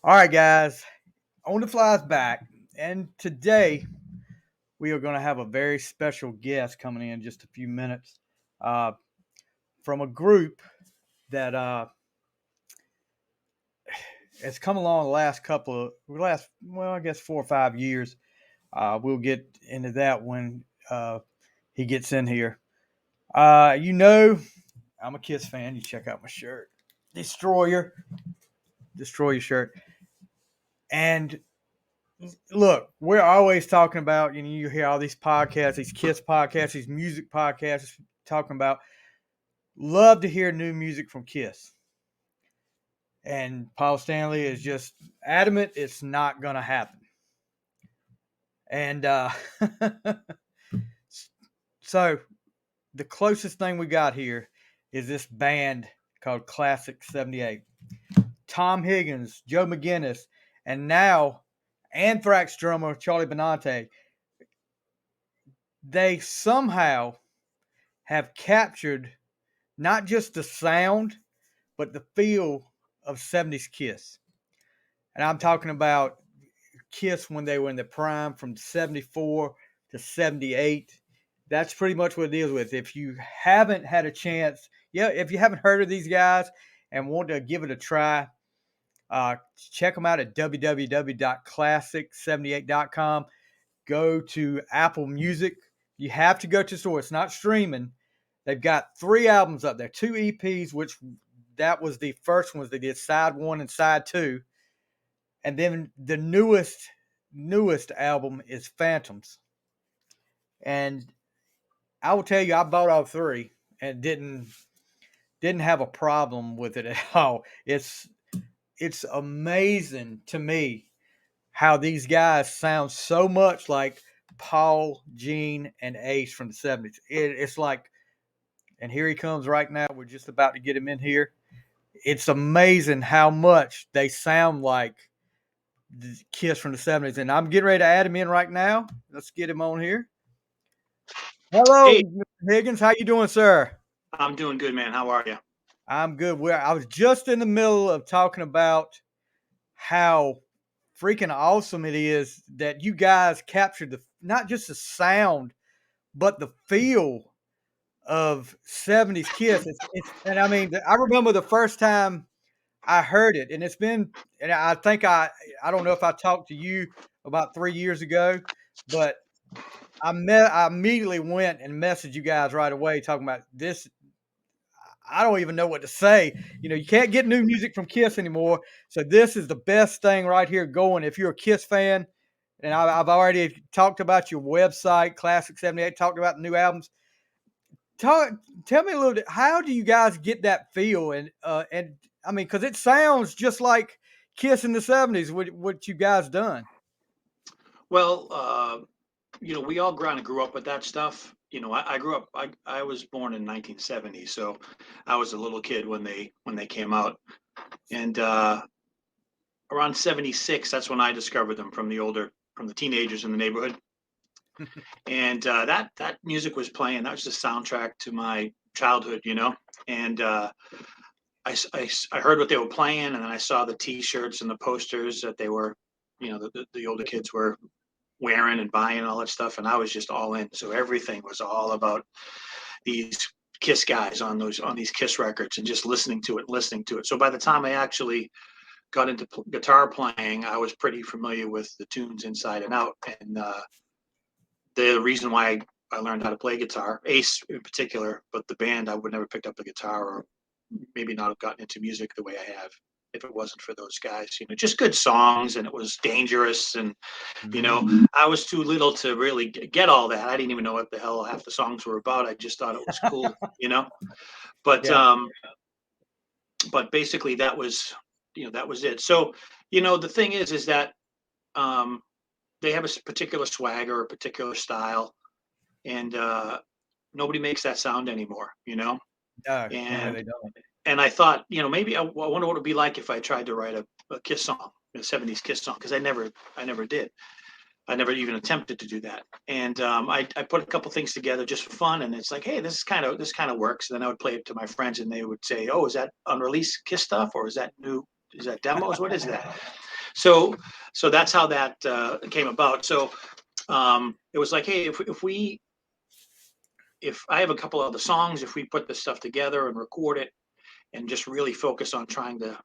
All right, guys, on the Flythe back, and today we are going to have a very special guest coming in just a few minutes uh, from a group that has come along the I guess 4 or 5 years. We'll get into that when he gets in here. I'm a Kiss fan. You check out my shirt, Destroyer shirt, and look, we're always talking about, you hear all these podcasts, these Kiss podcasts, these music podcasts talking about love to hear new music from Kiss. And Paul Stanley is just adamant it's not going to happen. And so the closest thing we got here is this band called Klassik 78. Tom Higgins, Joe McGinnis, and now Anthrax drummer Charlie Benante. They somehow have captured not just the sound, but the feel of 70s Kiss. And I'm talking about Kiss when they were in the prime from 74 to 78. That's pretty much what it deals with. If you haven't had a chance, if you haven't heard of these guys and want to give it a try, check them out at www.klassik78.com. Go to Apple Music. You have to go to the store. It's not streaming. They've got 3 albums up there, 2 EPs, which that was the first ones they did, side 1 and side 2. And then the newest album is Phantoms. And I will tell you, I bought all 3 and didn't have a problem with it at all. It's amazing to me how these guys sound so much like Paul, Gene, and Ace from the 70s. It's like, and here he comes right now. We're just about to get him in here. It's amazing how much they sound like the Kiss from the 70s. And I'm getting ready to add him in right now. Let's get him on here. Hello, Hey, Mr. Higgins. How you doing, sir? I'm doing good, man. How are you? I'm good. I was just in the middle of talking about how freaking awesome it is that you guys captured not just the sound, but the feel of 70s Kiss. And I mean, I remember the first time I heard it, and I think I don't know if I talked to you about 3 years ago, but I immediately went and messaged you guys right away talking about this. I don't even know what to say. You can't get new music from Kiss anymore. So this is the best thing right here going. If you're a Kiss fan, and I've already talked about your website, Klassik 78, talked about the new albums. Tell me a little bit. How do you guys get that feel? And I mean, because it sounds just like Kiss in the 70s. What you guys done? Well, we all kind of grew up with that stuff. I grew up. I was born in 1970, so I was a little kid when they came out, and around 76, that's when I discovered them from the teenagers in the neighborhood, and that music was playing. That was the soundtrack to my childhood, and I heard what they were playing, and then I saw the T-shirts and the posters that they were, the older kids were wearing and buying and all that stuff, and I was just all in. So everything was all about these Kiss guys on these Kiss records and just listening to it. So by the time I actually got into guitar playing, I was pretty familiar with the tunes inside and out. And the reason why I learned how to play guitar, Ace in particular, but the band, I would never picked up a guitar or maybe not have gotten into music the way I have if it wasn't for those guys. Just good songs, and it was dangerous, and I was too little to really get all that. I didn't even know what the hell half the songs were about. I just thought it was cool, but Yeah. but basically that was it. So the thing is that they have a particular swag or a particular style, and nobody makes that sound anymore, No, and they don't. and I thought, maybe I wonder what it would be like if I tried to write a Kiss song, a 70s Kiss song, because I never did. I never even attempted to do that. And I put a couple things together just for fun, and it's like, hey, this kind of works. And then I would play it to my friends, and they would say, oh, is that unreleased Kiss stuff, or is that new? Is that demos? What is that? So that's how that came about. So it was like, hey, if I have a couple other songs, if we put this stuff together and record it and just really focus on trying to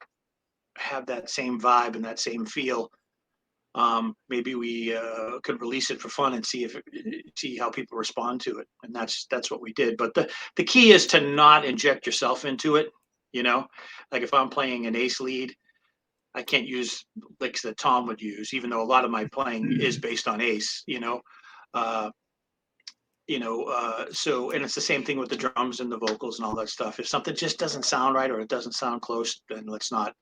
have that same vibe and that same feel, maybe we could release it for fun and see how people respond to it. And that's what we did. But the key is to not inject yourself into it. Like if I'm playing an ace lead, I can't use licks that Tom would use, even though a lot of my playing is based on ace. Uh, so, and it's the same thing with the drums and the vocals and all that stuff. If something just doesn't sound right or it doesn't sound close, then let's not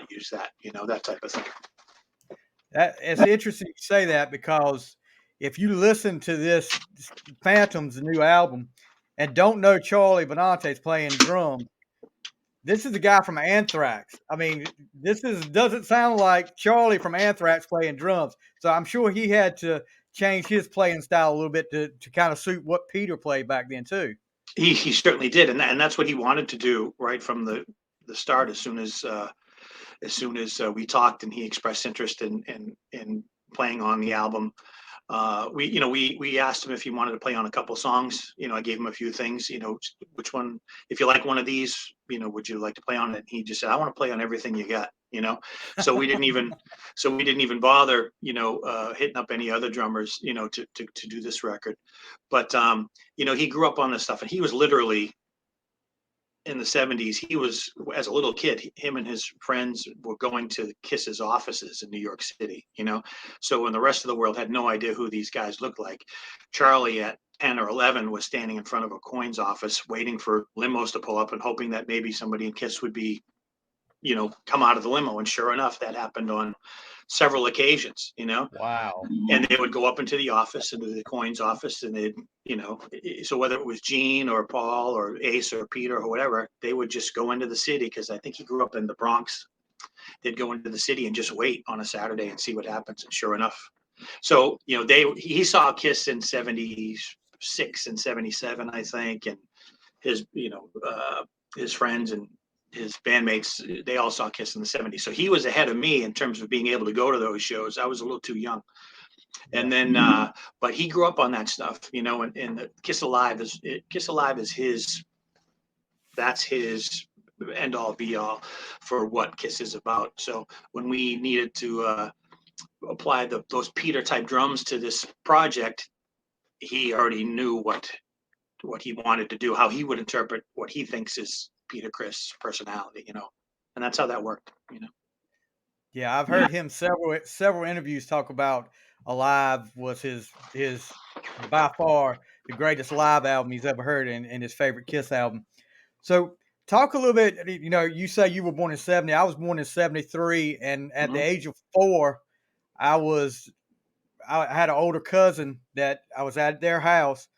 use that. That type of thing. It's interesting you say that, because if you listen to this Phantom's new album and don't know Charlie Benante's playing drums, this is the guy from Anthrax. I mean, doesn't sound like Charlie from Anthrax playing drums. So I'm sure he had to change his playing style a little bit to kind of suit what Peter played back then too. He certainly did, and that's what he wanted to do right from the start. As soon as we talked and he expressed interest in playing on the album, we asked him if he wanted to play on a couple songs. I gave him a few things. Which one, if you like one of these, would you like to play on it? And he just said, I want to play on everything you got. So we didn't even bother, hitting up any other drummers, to do this record. But he grew up on this stuff, and he was literally in the 70s. He was, as a little kid, him and his friends were going to Kiss's offices in New York City, so when the rest of the world had no idea who these guys looked like, Charlie at 10 or 11 was standing in front of a coins office waiting for limos to pull up and hoping that maybe somebody in Kiss would be, come out of the limo. And sure enough, that happened on several occasions. Wow. And they would go up into the office, into the coins office, and they'd, so whether it was Gene or Paul or Ace or Peter or whatever, they would just go into the city, because I think he grew up in the Bronx. They'd go into the city and just wait on a Saturday and see what happens. And sure enough, so he saw Kiss in 76 and 77, I think, and his his friends and his bandmates, they all saw Kiss in the 70s. So he was ahead of me in terms of being able to go to those shows. I was a little too young. And then, but he grew up on that stuff, and the Kiss Alive is his, that's his end all be all for what Kiss is about. So when we needed to apply those Peter type drums to this project, he already knew what he wanted to do, how he would interpret what he thinks is Peter Criss' personality, and that's how that worked. Yeah, I've heard him several interviews talk about Alive was his by far the greatest live album he's ever heard, and his favorite Kiss album. So talk a little bit, you say you were born in 70, I was born in 73, and at the age of 4, I had an older cousin that I was at their house,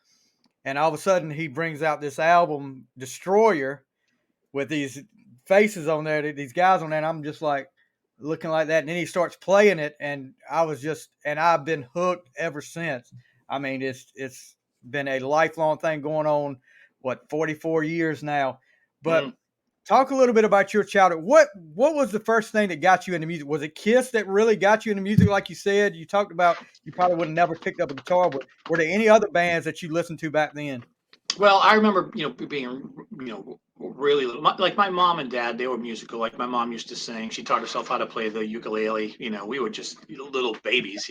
and all of a sudden he brings out this album, Destroyer, with these faces on there, these guys on there, and I'm just like looking like that. And then he starts playing it, and I've been hooked ever since. I mean, it's been a lifelong thing going on, 44 years now. But talk a little bit about your childhood. What was the first thing that got you into music? Was it Kiss that really got you into music? Like you said, you talked about you probably would have never picked up a guitar, but were there any other bands that you listened to back then? Well, I remember, being, really little. Like my mom and dad, they were musical. Like my mom used to sing. She taught herself how to play the ukulele. We were just little babies,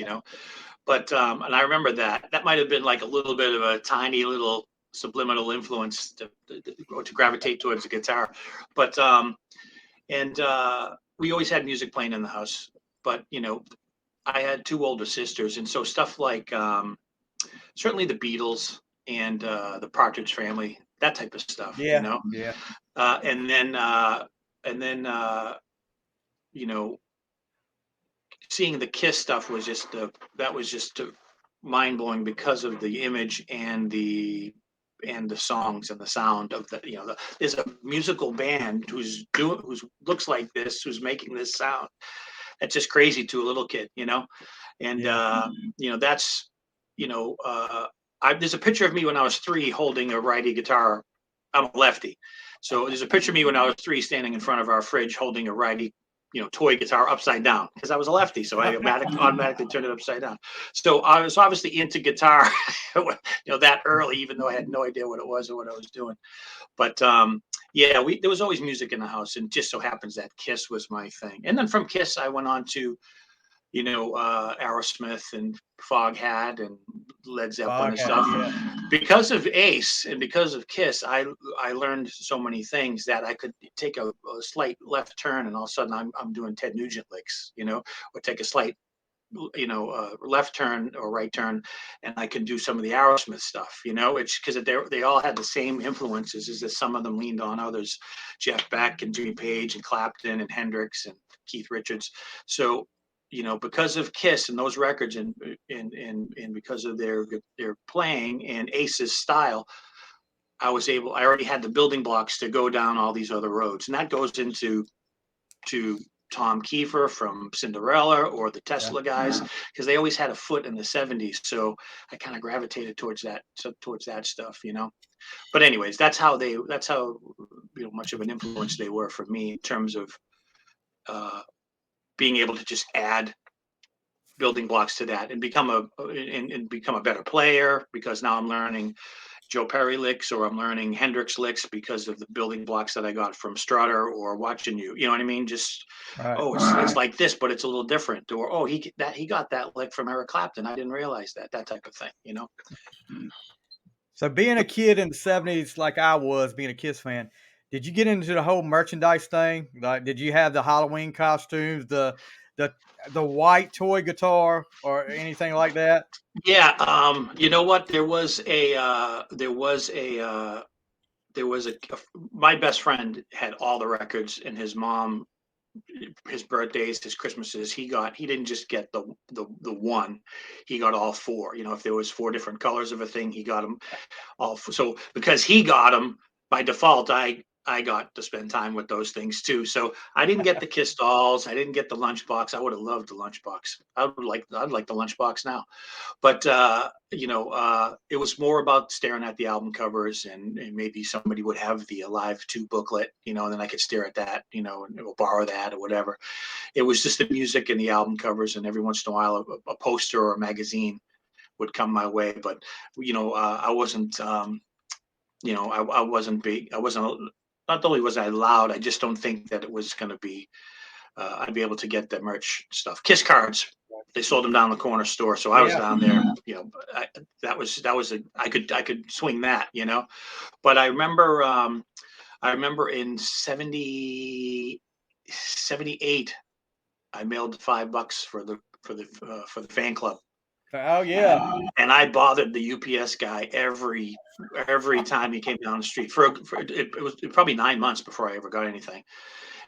But and I remember that might have been like a little bit of a tiny little subliminal influence to gravitate towards the guitar. But we always had music playing in the house. But I had 2 older sisters, and so stuff like certainly the Beatles and the Partridge Family, that type of stuff. Yeah. And then seeing the Kiss stuff was just mind blowing because of the image and the songs and the sound of there's a musical band who's looks like this, who's making this sound. That's just crazy to a little kid, and that's there's a picture of me when I was 3 holding a righty guitar. I'm a lefty. So there's a picture of me when I was 3 standing in front of our fridge holding a righty toy guitar upside down because I was a lefty, so I automatically turned it upside down. So I was obviously into guitar, that early, even though I had no idea what it was or what I was doing. But yeah, there was always music in the house, and just so happens that Kiss was my thing. And then from Kiss, I went on to Aerosmith and Foghat and Led Zeppelin and stuff. Yeah. Because of Ace and because of Kiss, I learned so many things that I could take a slight left turn, and all of a sudden I'm doing Ted Nugent licks, or take a slight left turn or right turn, and I can do some of the Aerosmith stuff, it's because they all had the same influences, is that some of them leaned on others, Jeff Beck and Jimmy Page and Clapton and Hendrix and Keith Richards. So, because of Kiss and those records and because of their playing and Ace's style, I already had the building blocks to go down all these other roads. And that goes into Tom Kiefer from Cinderella or the Tesla guys, because they always had a foot in the 70s. So I kind of gravitated towards that stuff, But anyways, that's how much of an influence they were for me in terms of being able to just add building blocks to that and become a better player, because now I'm learning Joe Perry licks or I'm learning Hendrix licks because of the building blocks that I got from Strutter or watching you. You know what I mean? Just it's like this, but it's a little different. Or he got that lick from Eric Clapton. I didn't realize that type of thing. So being a kid in the 70s, like I was, being a Kiss fan, did you get into the whole merchandise thing? Like, did you have the Halloween costumes, the white toy guitar, or anything like that? Yeah. You know what? My best friend had all the records, and his mom, his birthdays, his Christmases, he didn't just get the one, he got all four. If there was four different colors of a thing, he got them all. So because he got them by default, I got to spend time with those things too. So I didn't get the Kiss dolls. I didn't get the lunchbox. I would have loved the lunchbox. I'd like the lunchbox now. But it was more about staring at the album covers, and maybe somebody would have the Alive 2 booklet, and then I could stare at that, and borrow that or whatever. It was just the music and the album covers, and every once in a while a poster or a magazine would come my way. But I wasn't I wasn't big. I wasn't. Not only was I loud, I just don't think that it was going to be. I'd be able to get the merch stuff. Kiss cards, they sold them down the corner store, so I was down there. I could swing that, But I remember in 78, I mailed $5 for the fan club. Oh yeah. And I bothered the UPS guy every time he came down the street. It was probably 9 months before I ever got anything.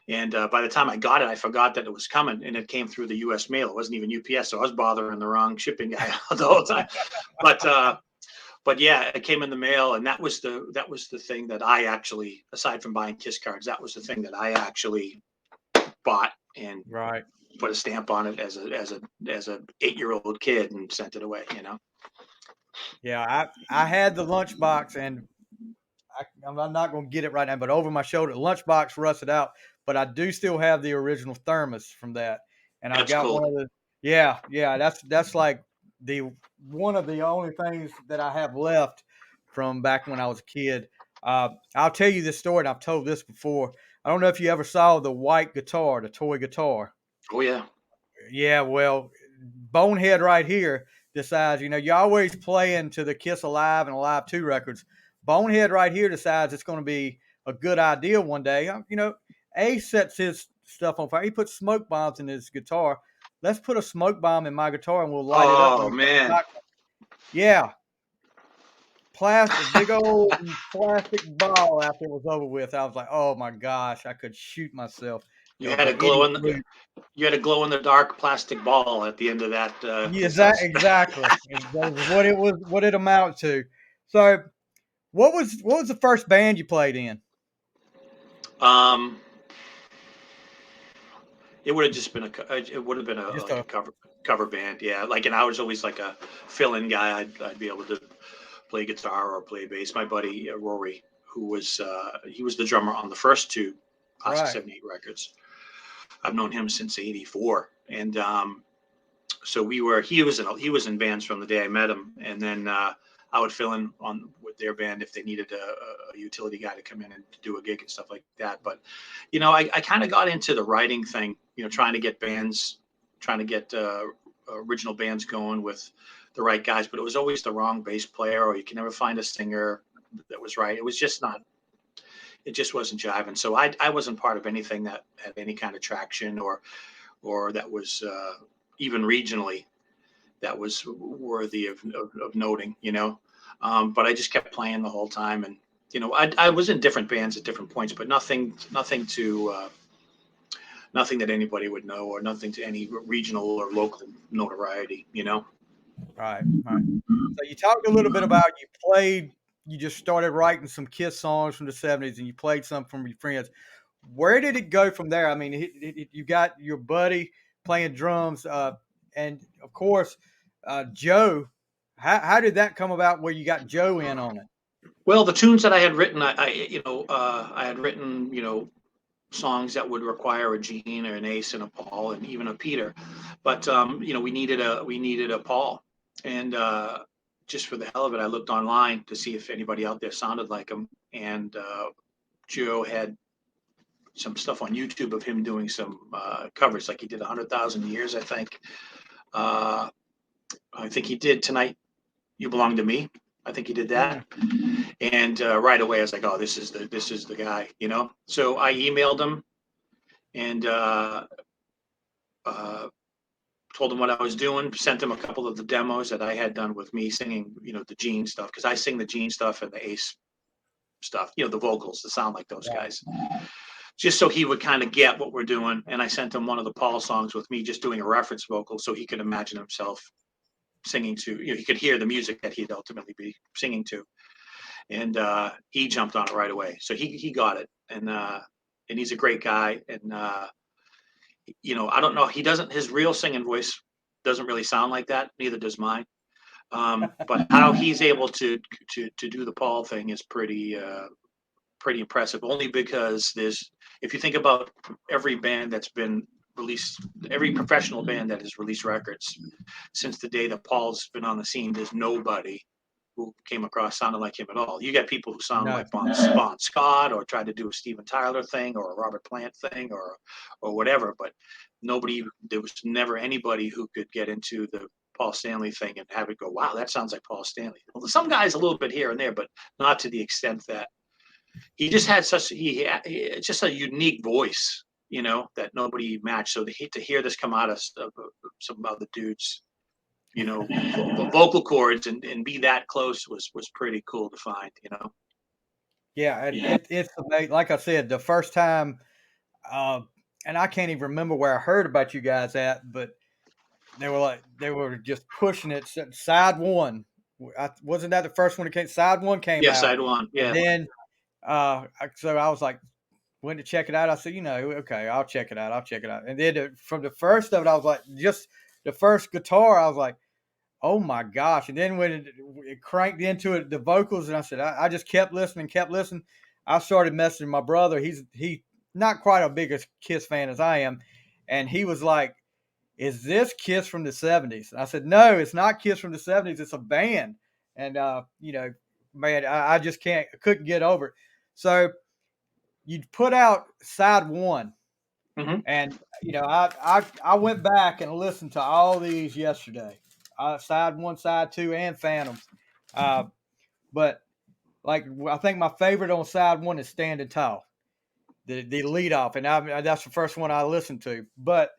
And by the time I got it, I forgot that it was coming, and it came through the U.S. mail. It wasn't even UPS, so I was bothering the wrong shipping guy the whole time. But yeah, it came in the mail, and that was the thing that I actually, aside from buying Kiss cards, that was the thing that I actually bought and put a stamp on it as a 8-year-old kid and sent it away. Yeah, I had the lunchbox, and I'm not going to get it right now, but over my shoulder, the lunchbox rusted out, but I do still have the original thermos from that, and I've got cool. one of the. Yeah, that's like one of the only things that I have left from back when I was a kid. I'll tell you this story, and I've told this before. I don't know if you ever saw the white guitar, the toy guitar. Oh yeah. Yeah, well, Bonehead right here decides, you're always playing to the Kiss Alive and Alive 2 records. Bonehead right here decides it's going to be a good idea one day. Ace sets his stuff on fire. He puts smoke bombs in his guitar. Let's put a smoke bomb in my guitar and we'll light it up. Oh, man. Yeah. Big old plastic ball after it was over with. I was like, oh my gosh, I could shoot myself. You had a glow in the dark plastic ball at the end of that. Exactly. That was what it amounted to. So, what was the first band you played in? It would have just been a cover band, yeah. And I was always like a fill-in guy. I'd be able to play guitar or play bass. My buddy Rory, who was he was the drummer on the first two Klassik 78 records. I've known him since '84, and so he was in bands from the day I met him, and then I would fill in on with their band if they needed a utility guy to come in and do a gig and stuff like that. But I kind of got into the writing thing, trying to get original bands going with the right guys, but it was always the wrong bass player, or you can never find a singer that was right. It was just not. It just wasn't jiving. So I wasn't part of anything that had any kind of traction or that was even regionally that was worthy of noting, but I just kept playing the whole time. And, I was in different bands at different points, but nothing that anybody would know, or nothing to any regional or local notoriety, Right. So you talked a little bit about you just started writing some Kiss songs from the 70s and you played some from your friends. Where did it go from there? I mean, you got your buddy playing drums, and of course, Joe. How did that come about where you got Joe in on it? Well, the tunes that I had written, I had written, songs that would require a Gene or an Ace and a Paul and even a Peter, but we needed a Paul, and just for the hell of it, I looked online to see if anybody out there sounded like him, and Joe had some stuff on YouTube of him doing some covers, like he did 100,000 Years, I think. I think he did Tonight You Belong to Me. I think he did that. And right away, I was like, "Oh, this is the guy," So I emailed him and told him what I was doing. Sent him a couple of the demos that I had done with me singing, the Gene stuff, because I sing the Gene stuff and the Ace stuff, the vocals that sound like those guys, just so he would kind of get what we're doing. And I sent him one of the Paul songs with me just doing a reference vocal, so he could imagine himself singing to, he could hear the music that he'd ultimately be singing to. And he jumped on it right away. So he got it, and he's a great guy. And I don't know, his real singing voice doesn't really sound like that. Neither does mine. But how he's able to do the Paul thing is pretty impressive. Only because if you think about every band that's been released, every professional band that has released records since the day that Paul's been on the scene, there's nobody who came across sounding like him at all. You got people who sound like Bon Scott, or tried to do a Steven Tyler thing, or a Robert Plant thing, or whatever, but there was never anybody who could get into the Paul Stanley thing and have it go, wow, that sounds like Paul Stanley. Well, some guys a little bit here and there, but not to the extent that he just had just a unique voice, that nobody matched. So to hear this come out of some other dudes, vocal cords and be that close was pretty cool to find, Yeah, it's amazing. Like I said, the first time, and I can't even remember where I heard about you guys at, but they were just pushing it. Side one, wasn't that the first one that came? Side one came out. Yeah, side one. Yeah. And then, so I was like, went to check it out. I said, okay, I'll check it out. And then from the first of it, I was like, just the first guitar, I was like, oh my gosh. And then when it cranked into it, the vocals, and I said, I just kept listening. I started messaging my brother. He's not quite a big Kiss fan as I am. And he was like, is this Kiss from the 70s? And I said, no, it's not Kiss from the 70s. It's a band. And, man, I just couldn't get over it. So you put out side one. Mm-hmm. And, I went back and listened to all these yesterday. Side one, side two, and Phantoms. But like, I think my favorite on side one is Standing Tall, the lead off. And that's the first one I listened to. But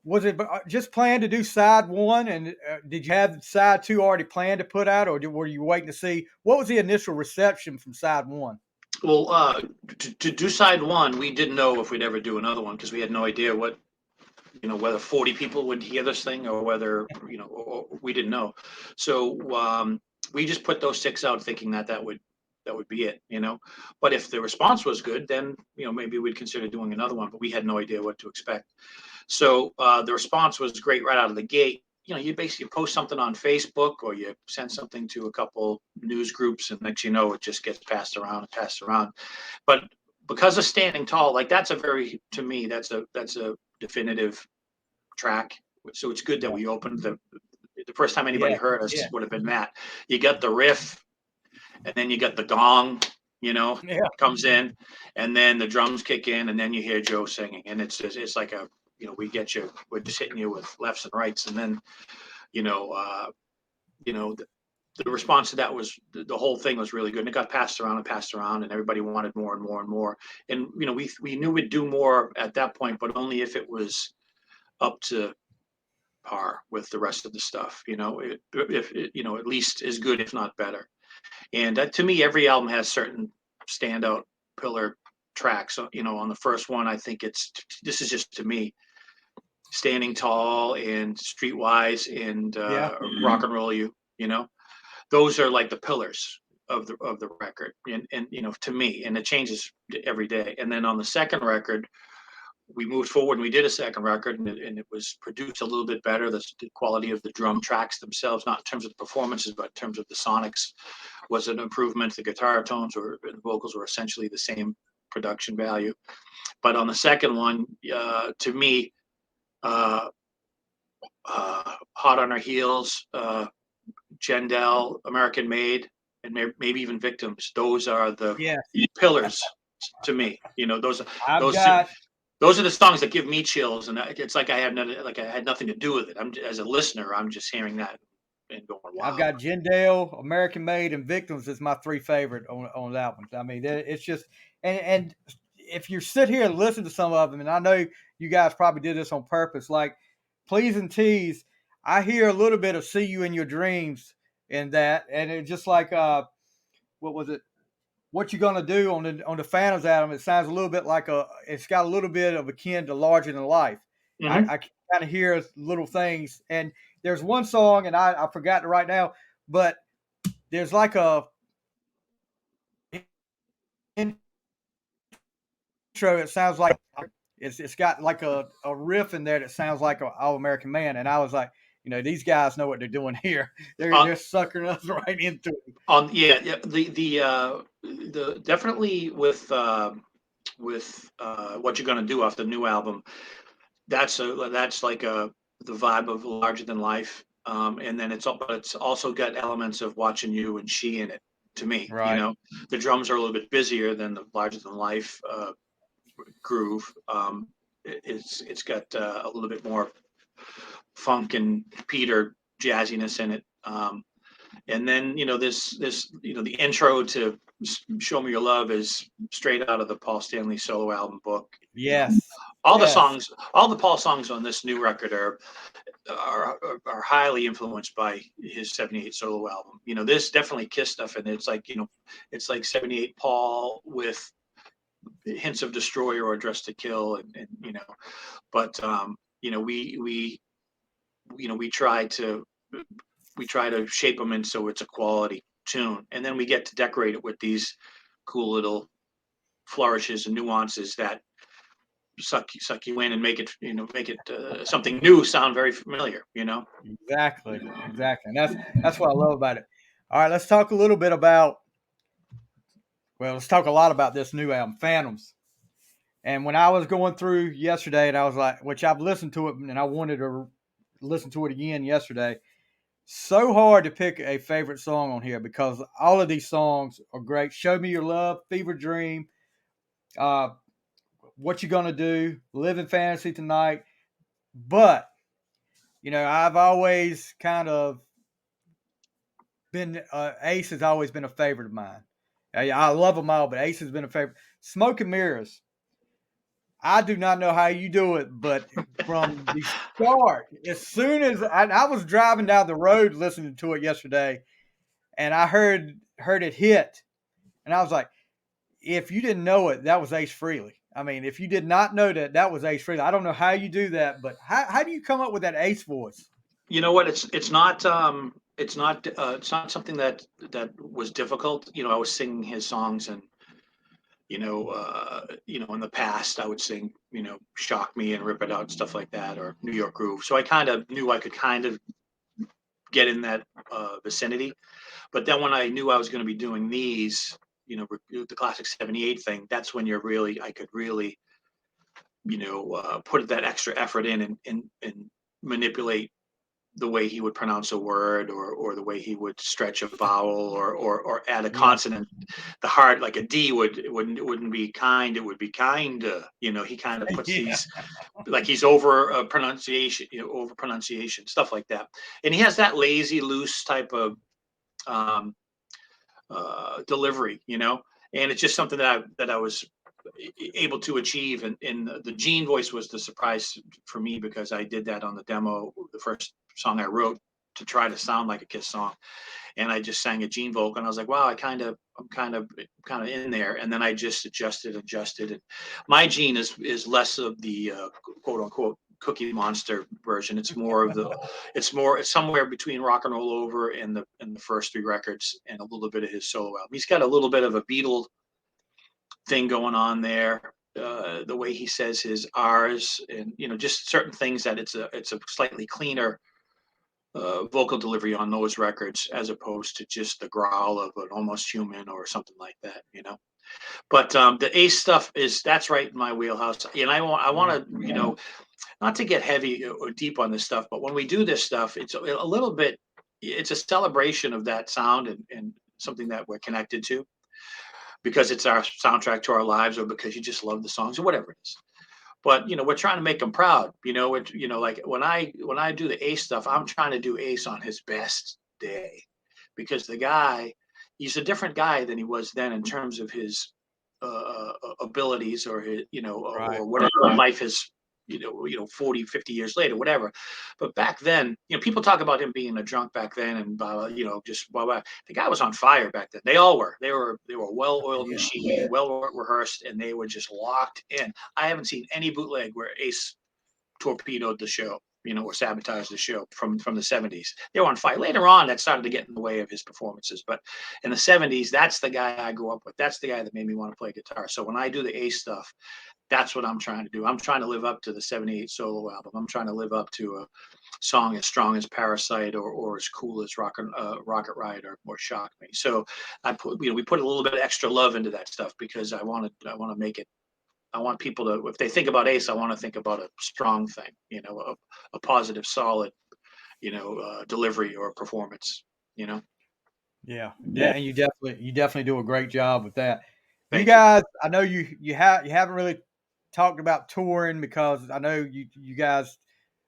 was it just planned to do side one? And did you have side two already planned to put out, or were you waiting to see what was the initial reception from side one? Well, to do side one, we didn't know if we'd ever do another one, because we had no idea whether 40 people would hear this thing, or whether, or we didn't know. So we just put those 6 out thinking that would be it, but if the response was good, then, maybe we'd consider doing another one, but we had no idea what to expect. So the response was great right out of the gate. You basically post something on Facebook, or you send something to a couple news groups, and next it just gets passed around. But because of Standing Tall, like that's to me, that's a definitive track. So it's good that Yeah. we opened the first time anybody Yeah. heard us Yeah. would have been that. You got the riff, and then you got the gong, Yeah. comes in, and then the drums kick in, and then you hear Joe singing, and it's like we're just hitting you with lefts and rights, and then you know, uh, the response to that was the whole thing was really good, and it got passed around, and everybody wanted more and more and more, and we knew we'd do more at that point, but only if it was up to par with the rest of the stuff, if at least as good, if not better. And to me, every album has certain standout pillar tracks. So, on the first one, I think this is just to me, Standing Tall and Streetwise and Yeah. Rock and Roll You. Those are like the pillars of the record, and to me, and it changes every day. And then on the second record, we moved forward and we did a second record, and it was produced a little bit better. The quality of the drum tracks themselves, not in terms of the performances, but in terms of the sonics, was an improvement. The guitar tones and the vocals were essentially the same production value. But on the second one, to me, Hot on Our Heels, Jendell, American Made, and maybe even Victims. Those are the Yeah. pillars to me. Those I've those got those are the songs that give me chills, and it's like I had nothing to do with it. As a listener, I'm just hearing that and going, I've wow. got Jendell, American Made, and Victims as my three favorite on that one. I mean, it's just and if you sit here and listen to some of them, and I know you guys probably did this on purpose, like Please and Tease, I hear a little bit of See You in Your Dreams in that, and it's just like what was it? What You Gonna Do on the Phantoms album? It sounds a little bit like it's got a little bit of akin to Larger Than Life. Mm-hmm. I kind of hear little things, and there's one song, and I forgot it right now, but there's like a intro. It sounds like it's got like a riff in there that sounds like an All American Man, and I was like, these guys know what they're doing here. They're suckering us right into it. The definitely with What You're Gonna Do off the new album. That's like the vibe of Larger Than Life, and then but it's also got elements of Watching You and She in it. To me, Right. The drums are a little bit busier than the Larger Than Life groove. It's got a little bit more funk and Peter jazziness in it. And then the intro to Show Me Your Love is straight out of the Paul Stanley solo album book. Yes. All the Yes. songs, all the Paul songs on this new record are highly influenced by his '78 solo album. There's definitely Kiss stuff, and it's like it's like '78 Paul with hints of Destroyer or Dress to Kill, and but we try to shape them in so it's a quality tune, and then we get to decorate it with these cool little flourishes and nuances that suck you in and make it something new sound very familiar. Exactly. And that's what I love about it. All right, let's talk a little bit about. Well, let's talk a lot about this new album, Phantoms. And when I was going through yesterday, and I was like, which I've listened to it, and I wanted to listen to it again yesterday. So hard to pick a favorite song on here because all of these songs are great. Show Me Your Love, Fever Dream, What You Gonna Do, Live in Fantasy Tonight. But I've always kind of been Ace has always been a favorite of mine. I love them all, but Ace has been a favorite. Smoke and Mirrors. I do not know how you do it, but from the start, as soon as I was driving down the road listening to it yesterday, and I heard it hit, and I was like, if you didn't know it, that was Ace Frehley. I mean, if you did not know that was Ace Frehley. I don't know how you do that, but how do you come up with that Ace voice? You know what? It's not something that was difficult. I was singing his songs, and in the past I would sing, Shock Me and Rip It Out, stuff like that, or New York Groove. So I kind of knew I could kind of get in that vicinity. But then when I knew I was going to be doing these, the Klassik 78 thing, that's when I could really, put that extra effort in and manipulate the way he would pronounce a word, or the way he would stretch a vowel, or add a Yeah. consonant. The hard, like a D wouldn't be kind, it would be kind. He kind of puts Yeah. these, like he's over pronunciation, stuff like that. And he has that lazy, loose type of um, delivery, and it's just something that I was able to achieve. And the Gene voice was the surprise for me, because I did that on the demo, the first song I wrote, to try to sound like a Kiss song. And I just sang a Gene vocal, and I was like, wow, I'm kind of in there. And then I just adjusted. And my Gene is less of the quote unquote Cookie Monster version. It's somewhere between Rock and Roll Over and the first three records, and a little bit of his solo album. He's got a little bit of a Beatle thing going on there. The way he says his R's, and just certain things, that it's a slightly cleaner vocal delivery on those records, as opposed to just the growl of an Almost Human or something like that. But the Ace stuff that's right in my wheelhouse, and I want to, not to get heavy or deep on this stuff, but when we do this stuff, it's a little bit, it's a celebration of that sound, and something that we're connected to, because it's our soundtrack to our lives, or because you just love the songs, or whatever it is. But we're trying to make them proud. Like when I do the Ace stuff, I'm trying to do Ace on his best day, because the guy, he's a different guy than he was then, in terms of his abilities, or his, Right. or whatever life has, 40, 50 years later, whatever. But back then, people talk about him being a drunk back then, and blah, blah, just blah, blah. The guy was on fire back then. They all were. They were well-oiled Yeah. machine, well rehearsed, and they were just locked in. I haven't seen any bootleg where Ace torpedoed the show, or sabotaged the show from the 70s. They were on fire. Later on, that started to get in the way of his performances. But in the 70s, that's the guy I grew up with. That's the guy that made me want to play guitar. So when I do the Ace stuff, that's what I'm trying to do. I'm trying to live up to the 78 solo album. I'm trying to live up to a song as strong as Parasite, or as cool as Rocket Ride, or Shock Me. So we put a little bit of extra love into that stuff, because I want to make it, I want people to, if they think about Ace, I want to think about a strong thing, a positive, solid, delivery or performance, Yeah. Yeah. And you definitely do a great job with that. You Thank you. guys, I know you haven't really talked about touring, because I know you guys,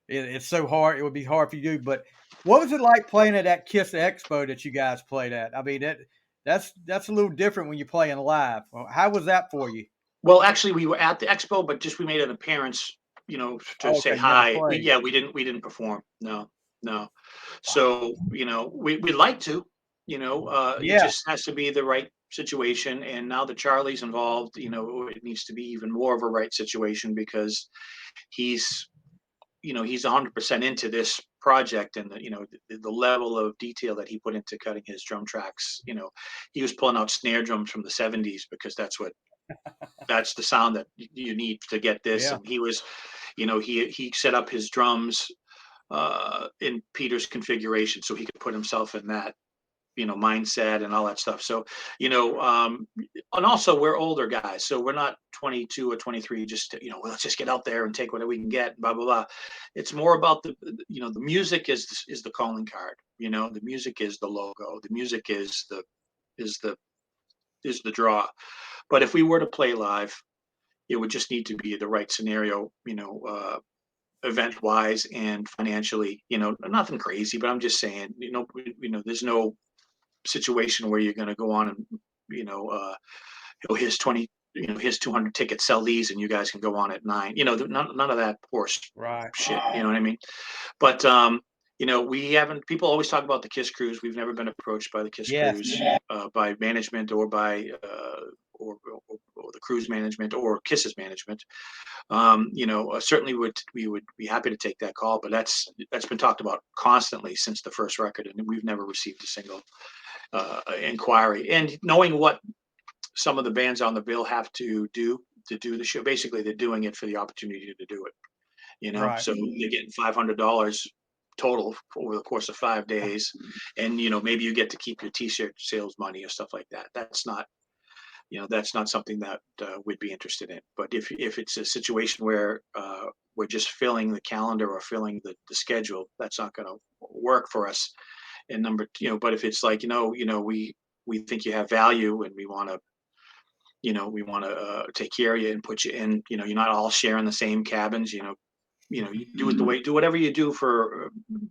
it's so hard. It would be hard for you to do. But what was it like playing at that Kiss Expo that you guys played at? I mean, that's a little different when you're playing live. Well, how was that for you? Well, actually, we were at the expo, but just we made an appearance, to Oh, say okay, you never hi. played. We didn't perform. No, no. Wow. So, we'd like to, it Yeah. just has to be the right situation. And now that Charlie's involved, it needs to be even more of a right situation, because he's, he's 100% into this project, and the level of detail that he put into cutting his drum tracks. He was pulling out snare drums from the 70s, because that's the sound that you need to get this. Yeah. And he was, he set up his drums in Peter's configuration, so he could put himself in that, mindset and all that stuff. So, and also we're older guys, so we're not 22 or 23, just, well, let's just get out there and take whatever we can get, blah, blah, blah. It's more about the music is the calling card. The music is the logo. The music is the is the draw. But if we were to play live, it would just need to be the right scenario, event wise and financially. Nothing crazy, but I'm just saying, there's no situation where you're going to go on and, here's 20, here's 200 tickets, sell these, and you guys can go on at 9. None of that horse Right. shit. You know what I mean? But we haven't. People always talk about the Kiss Cruise. We've never been approached by the Kiss Yes. Cruise, by management, or by or the cruise management, or Kiss's management. Certainly we would be happy to take that call, but that's been talked about constantly since the first record, and we've never received a single inquiry. And knowing what some of the bands on the bill have to do the show, basically they're doing it for the opportunity to do it. Right. So you're getting $500 total over the course of 5 days, and maybe you get to keep your T-shirt sales money or stuff like that. That's not that's not something that we'd be interested in. But if it's a situation where we're just filling the calendar or filling the schedule, that's not going to work for us. And but if it's like, we think you have value and we want to, take care of you and put you in, you're not all sharing the same cabins, you do whatever you do for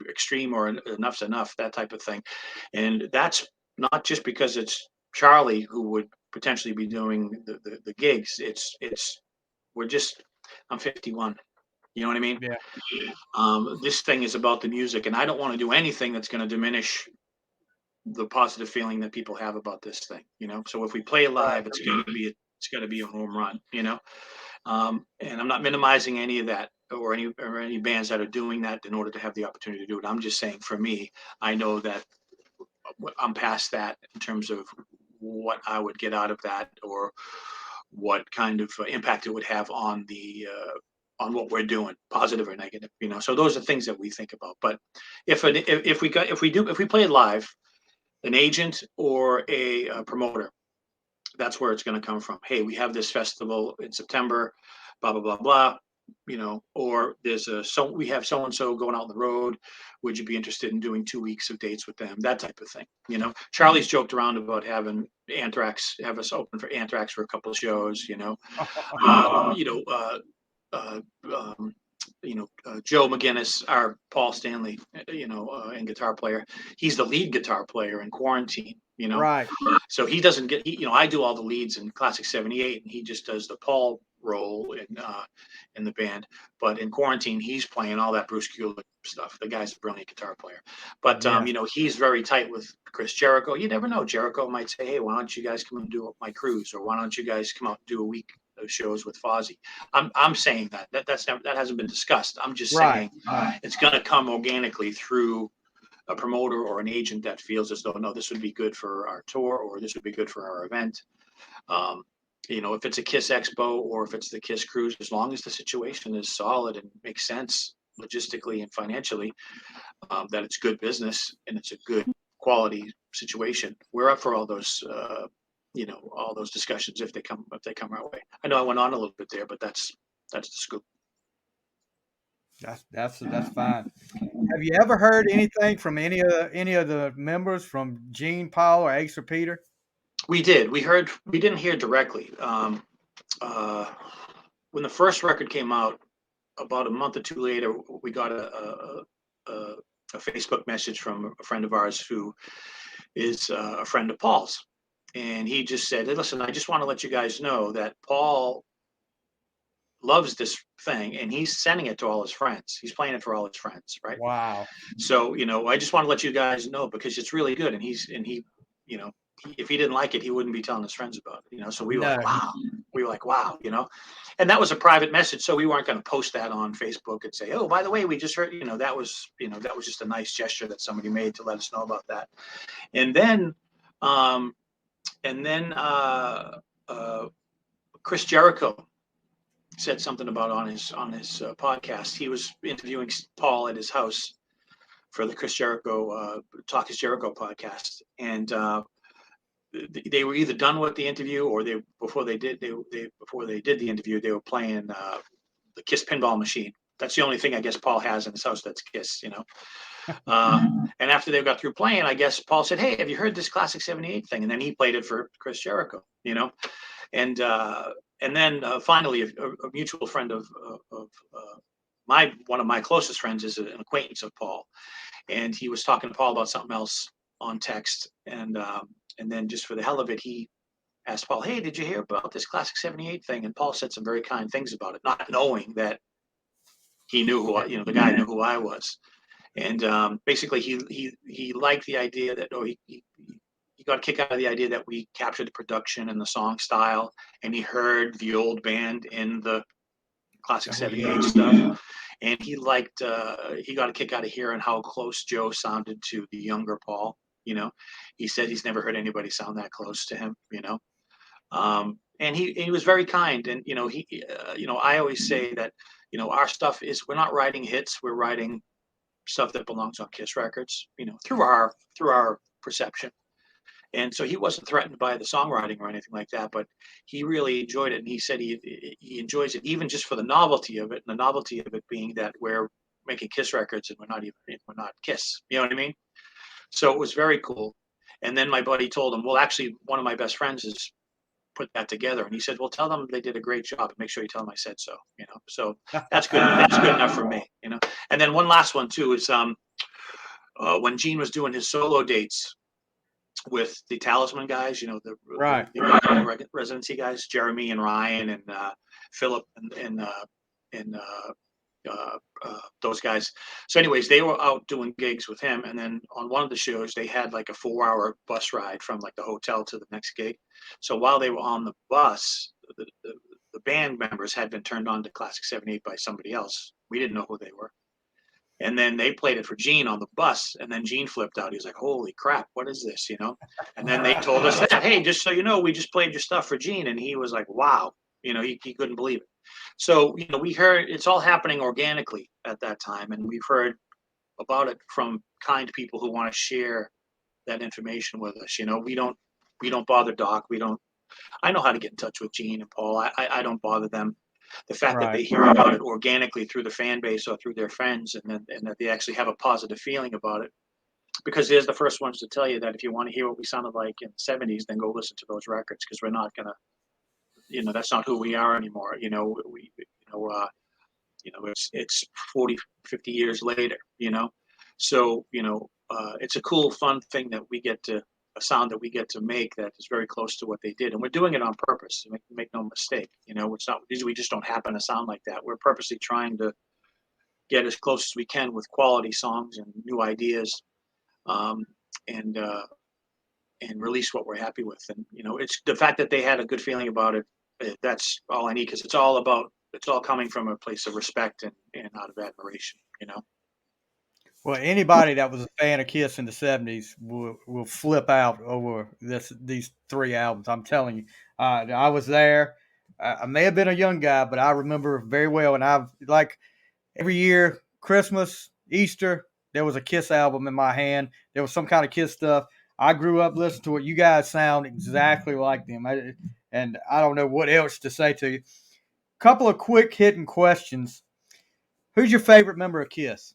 extreme or enough's enough, that type of thing. And that's not just because it's Charlie who would potentially be doing the gigs. I'm 51. You know what I mean? Yeah. This thing is about the music, and I don't want to do anything that's going to diminish the positive feeling that people have about this thing. So if we play live, it's going to be a home run. And I'm not minimizing any of that or any bands that are doing that in order to have the opportunity to do it. I'm just saying, for me, I know that I'm past that in terms of what I would get out of that, or what kind of impact it would have on on what we're doing, positive or negative. So those are things that we think about. But if we play it live, an agent or a promoter, that's where it's going to come from. Hey, we have this festival in September, blah blah blah blah. Or we have so and so going out on the road. Would you be interested in doing 2 weeks of dates with them? That type of thing. Charlie's joked around about having Anthrax have us open for Anthrax for a couple of shows. Uh, you know, uh, Joe McGinnis, our Paul Stanley, and guitar player. He's the lead guitar player in Quarantine. Right. So he doesn't get. I do all the leads in Klassik '78, and he just does the Paul role in the band. But in Quarantine, he's playing all that Bruce Kulick stuff. The guy's a brilliant guitar player. But Yeah. he's very tight with Chris Jericho. You never know. Jericho might say, "Hey, why don't you guys come and do my cruise?" Or "Why don't you guys come out and do a week of shows with Fozzy?" I'm saying that hasn't been discussed. I'm just saying it's going to come organically through a promoter or an agent that feels as though, no, this would be good for our tour, or this would be good for our event. If it's a Kiss Expo or if it's the Kiss Cruise, as long as the situation is solid and makes sense logistically and financially, that it's good business and it's a good quality situation, we're up for all those all those discussions if they come our way. I know I went on a little bit there, but that's the scoop. That's fine. Have you ever heard anything from any of the members, from Gene, Paul, or Ace or Peter? We did. We didn't hear directly. When the first record came out, about a month or two later, we got a Facebook message from a friend of ours who is a friend of Paul's. And he just said, "Hey, listen, I just want to let you guys know that Paul loves this thing and he's sending it to all his friends. He's playing it for all his friends, right?" Wow. So, I just want to let you guys know because it's really good. And if he didn't like it, he wouldn't be telling his friends about it, so we were No. like, wow. And that was a private message. So we weren't going to post that on Facebook and say, "Oh, by the way, we just heard," that was just a nice gesture that somebody made to let us know about that. And then, Chris Jericho said something about on his podcast. He was interviewing Paul at his house for the Chris Jericho Talk is Jericho podcast, and they were either done with the interview or before they did the interview, they were playing the Kiss pinball machine. That's the only thing I guess Paul has in his house that's Kiss, and after they got through playing, I guess Paul said, "Hey, have you heard this Klassik '78 thing?" And then he played it for Chris Jericho, and then finally, a mutual friend of one of my closest friends is an acquaintance of Paul, and he was talking to Paul about something else on text, and then just for the hell of it, he asked Paul, "Hey, did you hear about this Klassik '78 thing?" And Paul said some very kind things about it, not knowing that he knew the guy knew who I was. And basically, he liked the idea that, he got a kick out of the idea that we captured the production and the song style, and he heard the old band in the Klassik '78 stuff, and he got a kick out of hearing how close Joe sounded to the younger Paul. He said he's never heard anybody sound that close to him. And he was very kind, and I always say that our stuff we're not writing hits, we're writing stuff that belongs on Kiss records, through our perception. And so he wasn't threatened by the songwriting or anything like that, but he really enjoyed it. And he said he enjoys it even just for the novelty of it, and the novelty of it being that we're making Kiss records and we're not Kiss. You know what I mean? So it was very cool. And then my buddy told him, well, actually, one of my best friends has put that together, and he said, well, tell them they did a great job, and make sure you tell them I said so. So that's good. That's good enough for me. And then one last one too is when Gene was doing his solo dates with the Talisman guys, Right. the residency guys, Jeremy and Ryan and Philip and those guys. So anyways, they were out doing gigs with him, and then on one of the shows they had like a 4-hour bus ride from like the hotel to the next gig. So while they were on the bus, the band members had been turned on to Klassik 78 by somebody else. We didn't know who they were. And then they played it for Gene on the bus, and then Gene flipped out. He's like, holy crap, what is this? And then they told us that, hey, just so you know, we just played your stuff for Gene. And he was like, wow, he couldn't believe it. So, we heard it's all happening organically at that time. And we've heard about it from kind people who want to share that information with us. We don't bother Doc. I know how to get in touch with Gene and Paul. I don't bother them. The fact that they hear about it organically through the fan base or through their friends, and that they actually have a positive feeling about it, because they're the first ones to tell you that if you want to hear what we sounded like in the 70s, then go listen to those records, because we're not gonna, that's not who we are anymore. It's 40, 50 years later. So it's a cool, fun thing that a sound that we get to make that is very close to what they did, and we're doing it on purpose. Make no mistake. It's not, we just don't happen to sound like that. We're purposely trying to get as close as we can with quality songs and new ideas, and release what we're happy with. And it's the fact that they had a good feeling about it. That's all I need, because it's all coming from a place of respect and out of admiration. Well, anybody that was a fan of Kiss in the 70s will flip out over these 3 albums. I'm telling you. I was there. I may have been a young guy, but I remember very well. And I've, like, every year, Christmas, Easter, there was a Kiss album in my hand. There was some kind of Kiss stuff. I grew up listening to it. You guys sound exactly like them. And I don't know what else to say to you. Couple of quick hitting questions. Who's your favorite member of Kiss?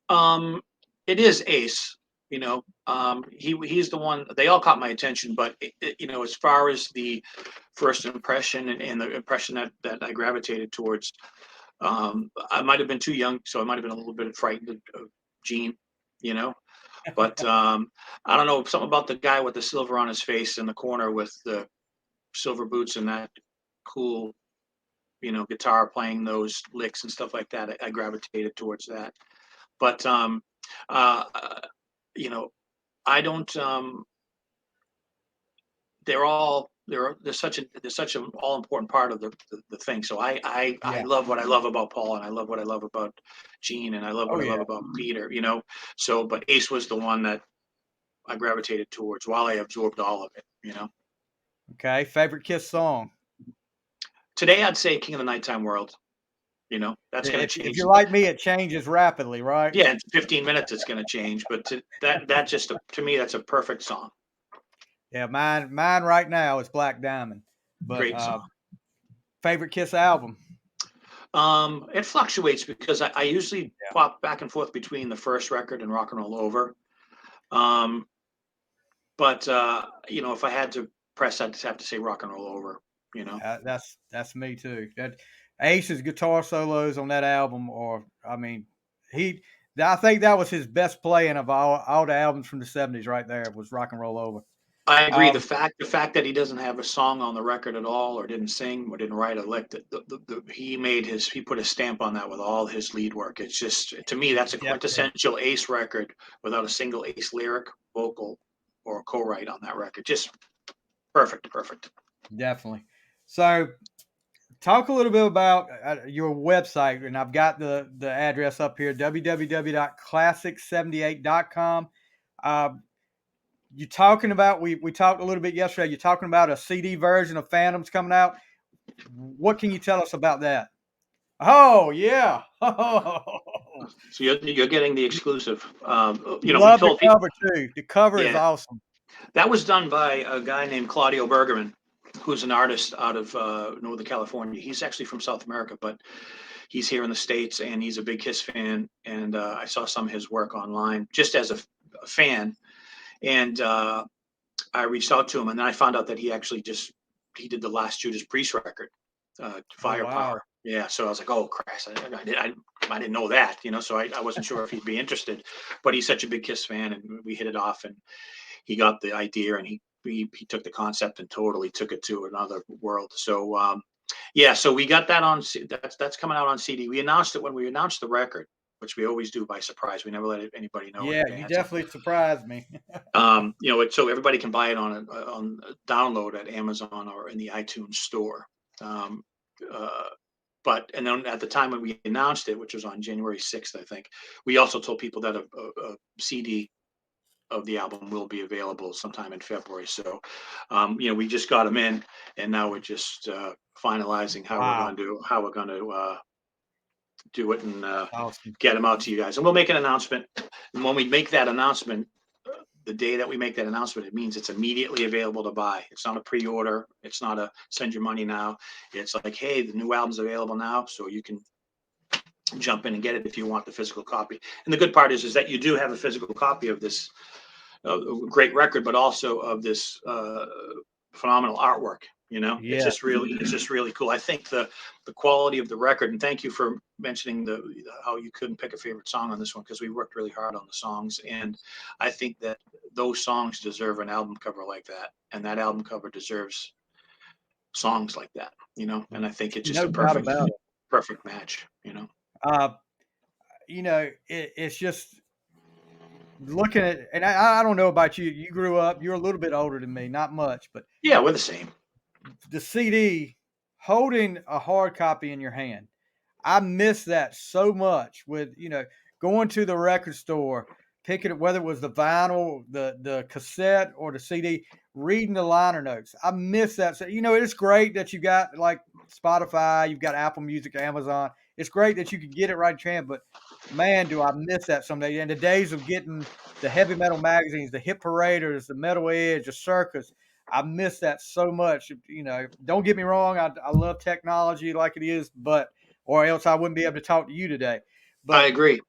It is Ace. He's the one. They all caught my attention, but as far as the first impression and the impression that I gravitated towards, I might have been too young, so I might have been a little bit frightened of Gene. But I don't know, something about the guy with the silver on his face in the corner with the silver boots and that cool, guitar playing those licks and stuff like that. I gravitated towards that. But I don't. They're such an all important part of the thing. So I love what I love about Paul, and I love what I love about Gene, and I love what I love about Peter. So, but Ace was the one that I gravitated towards while I absorbed all of it. Okay, favorite Kiss song? Today I'd say "King of the Nighttime World." That's going to change. If you're like me, it changes rapidly, right? Yeah, in 15 minutes it's going to change, but to me that's a perfect song. Yeah, mine right now is Black Diamond. But great song. Favorite Kiss album? It fluctuates, because I usually pop back and forth between the first record and Rock and Roll Over. But if I had to press, I'd just have to say Rock and Roll Over. That's me too. That Ace's guitar solos on that album, I think that was his best playing of all the albums from the 70s. Right there was Rock and Roll Over. I agree. The fact that he doesn't have a song on the record at all, or didn't sing, or didn't write a lick, he put a stamp on that with all his lead work. It's just, to me, that's a quintessential Ace record without a single Ace lyric, vocal, or co-write on that record. Just perfect. Definitely. So, talk a little bit about your website, and I've got the address up here: www.klassik78.com. You're talking about, we talked a little bit yesterday, you're talking about a CD version of Phantoms coming out. What can you tell us about that? Oh, yeah. So you're getting the exclusive. Love the cover, too. The cover is awesome. That was done by a guy named Claudio Bergerman, who's an artist out of Northern California. He's actually from South America, but he's here in the States, and he's a big Kiss fan. And I saw some of his work online just as a fan, and I reached out to him, and then I found out that he did the last Judas Priest record, Oh Firepower. wow. Yeah, so I was like, oh, Christ, I didn't know that, so I wasn't sure if he'd be interested, but he's such a big Kiss fan, and we hit it off, and he got the idea, and he took the concept and totally took it to another world. So yeah, so we got that on. That's coming out on CD. We announced it when we announced the record, which we always do by surprise. We never let anybody know in Yeah, you advance. definitely surprised me. So everybody can buy it on download at Amazon or in the iTunes store. Um, uh, and then at the time when we announced it, which was on January 6th, I think, we also told people that a CD of the album will be available sometime in February. So, we just got them in, and now we're just finalizing Wow. how we're going to do it and Awesome. get them out to you guys. And we'll make an announcement. And when we make that announcement, the day that we make that announcement, it means it's immediately available to buy. It's not a pre-order. It's not a send your money now. It's like, hey, the new album's available now, so you can jump in and get it if you want the physical copy. And the good part is that you do have a physical copy of this great record, but also of this phenomenal artwork. Yeah. It's just really cool. I think the quality of the record, and thank you for mentioning how you couldn't pick a favorite song on this one, because we worked really hard on the songs, and I think that those songs deserve an album cover like that, and that album cover deserves songs like that. And I think it's just No a doubt about it. perfect match. Uh, it's just looking at, and I don't know about you. You grew up. You're a little bit older than me, not much, but Yeah, we're the same. the CD, holding a hard copy in your hand. I miss that so much with, going to the record store, picking it, whether it was the vinyl, the cassette, or the CD, reading the liner notes. I miss that. So, it's great that you got like Spotify, you've got Apple Music, Amazon. It's great that you can get it right in your hand, but man, do I miss that someday. And the days of getting the heavy metal magazines, the Hit Paraders, the Metal Edge, the Circus, I miss that so much. Don't get me wrong, I love technology like it is, but or else I wouldn't be able to talk to you today. I But agree.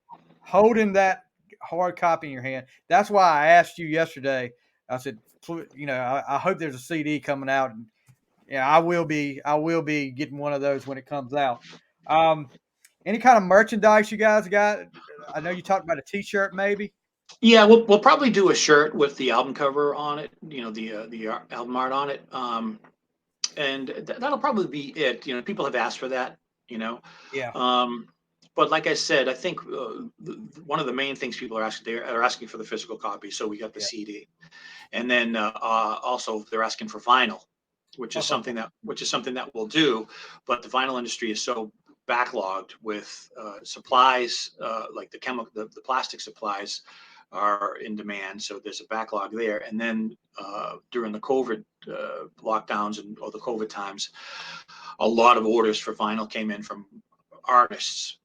holding that hard copy in your hand, that's why I asked you yesterday. I said, I hope there's a CD coming out, and yeah, I will be getting one of those when it comes out. Um, any kind of merchandise you guys got? I know you talked about a T-shirt, maybe. Yeah, we'll probably do a shirt with the album cover on it. The album art on it. And that'll probably be it. People have asked for that. You know, Yeah. um, but like I said, I think one of the main things people are asking, they are asking for the physical copy. So we got the Yeah. CD, and then also they're asking for vinyl, which is something that we'll do. But the vinyl industry is so backlogged with supplies, like the plastic supplies are in demand, so there's a backlog there. And then during the COVID lockdowns or the COVID times, a lot of orders for vinyl came in from artists.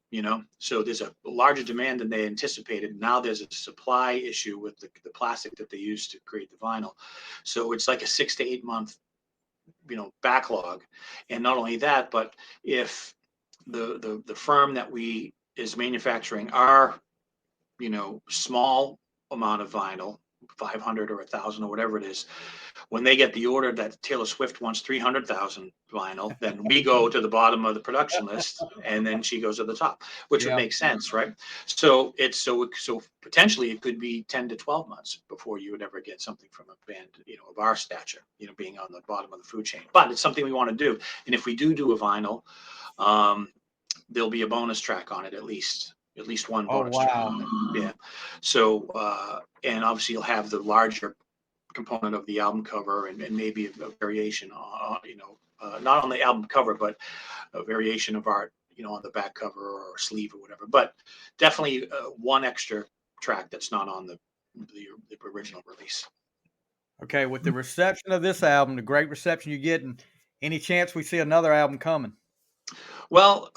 So there's a larger demand than they anticipated. Now there's a supply issue with the plastic that they use to create the vinyl. So it's like a 6 to 8 month, backlog. And not only that, but if the firm that we is manufacturing our small amount of vinyl, 500 or 1,000 or whatever it is, when they get the order that Taylor Swift wants 300,000 vinyl, then we go to the bottom of the production list, and then she goes to the top, which would Yeah. make sense, right? So so potentially it could be 10 to 12 months before you would ever get something from a band, of our stature, being on the bottom of the food chain. But it's something we want to do, and if we do a vinyl, um, there'll be a bonus track on it, at least one Oh bonus track wow. on it. Yeah. So and obviously you'll have the larger component of the album cover, and maybe a variation not on the album cover, but a variation of art, on the back cover or sleeve or whatever. But definitely one extra track that's not on the original release. Okay, with the reception of this album, the great reception you're getting, any chance we see another album coming? Well,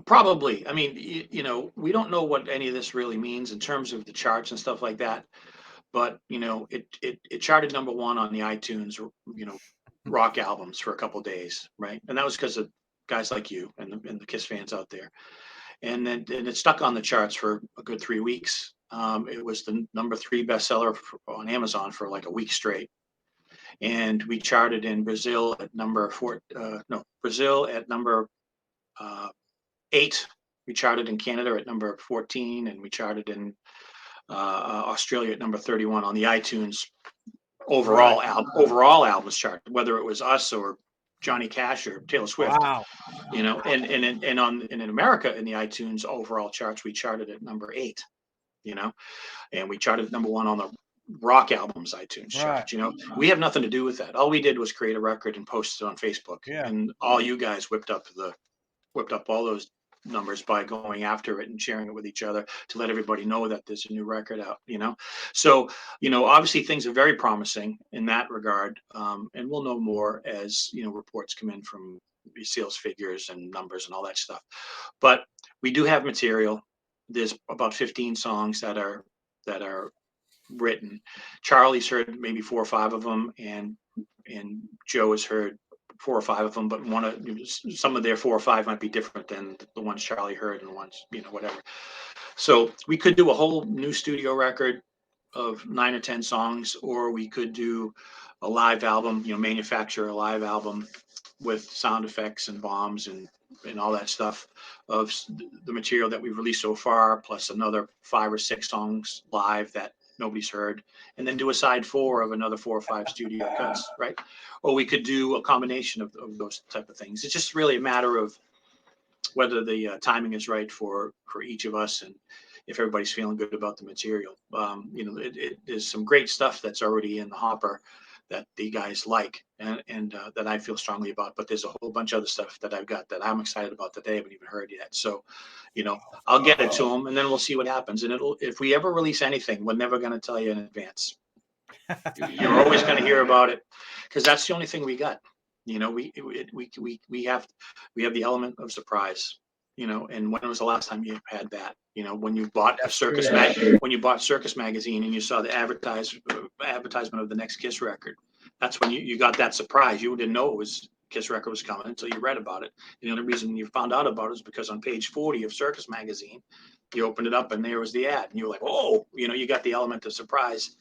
probably. I mean, we don't know what any of this really means in terms of the charts and stuff like that. but it charted #1 on the iTunes, rock albums for a couple days, right? And that was because of guys like you and the Kiss fans out there. And then it stuck on the charts for a good 3 weeks. It was the #3 bestseller on Amazon for like a week straight. And we charted in Brazil at Brazil at number 8. We charted in Canada at number 14, and we charted in Australia at number 31 on the iTunes overall albums chart, whether it was us or Johnny Cash or Taylor Swift. Wow. And in America in the iTunes overall charts, we charted at number 8. And we charted #1 on the rock albums iTunes chart. We have nothing to do with that. All we did was create a record and post it on Facebook. Yeah. And all you guys whipped up all those numbers by going after it and sharing it with each other to let everybody know that there's a new record out. So obviously things are very promising in that regard, and we'll know more as reports come in from sales figures and numbers and all that stuff. But we do have material. There's about 15 songs that are written. Charlie's heard maybe 4 or 5 of them, and Joe has heard 4 or 5 of them, but some of their 4 or 5 might be different than the ones Charlie heard and the ones, whatever. So we could do a whole new studio record of 9 or 10 songs, or we could do a live album, manufacture a live album with sound effects and bombs and all that stuff of the material that we've released so far, plus another 5 or 6 songs live that nobody's heard, and then do a side 4 of another 4 or 5 studio cuts, right? Or we could do a combination of those type of things. It's just really a matter of whether the timing is right for each of us, and if everybody's feeling good about the material. There's some great stuff that's already in the hopper that the guys like, and that I feel strongly about. But there's a whole bunch of other stuff that I've got that I'm excited about that they haven't even heard yet. So, I'll get it to them, and then we'll see what happens. And if we ever release anything, we're never going to tell you in advance. You're always going to hear about it, because that's the only thing we got. We have the element of surprise. And when was the last time you had that? When you bought Circus magazine and you saw the advertisement of the next Kiss record, that's when you got that surprise. You didn't know it was Kiss record was coming until you read about it. And the only reason you found out about it is because on page 40 of Circus magazine, you opened it up and there was the ad, and you were like, "Oh!" You got the element of surprise.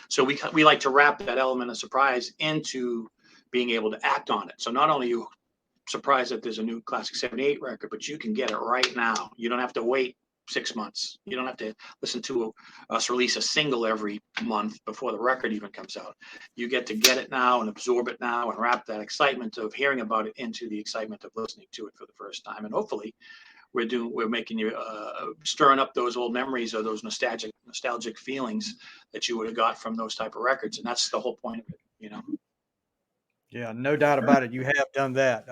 So we like to wrap that element of surprise into being able to act on it. So not only you surprised that there's a new Klassik 78 record, but you can get it right now. You don't have to wait 6 months. You don't have to listen to us release a single every month before the record even comes out. You get to get it now and absorb it now and wrap that excitement of hearing about it into the excitement of listening to it for the first time. And hopefully we're making you stirring up those old memories or those nostalgic feelings that you would have got from those type of records. And that's the whole point of it, Yeah, no doubt about it. You have done that.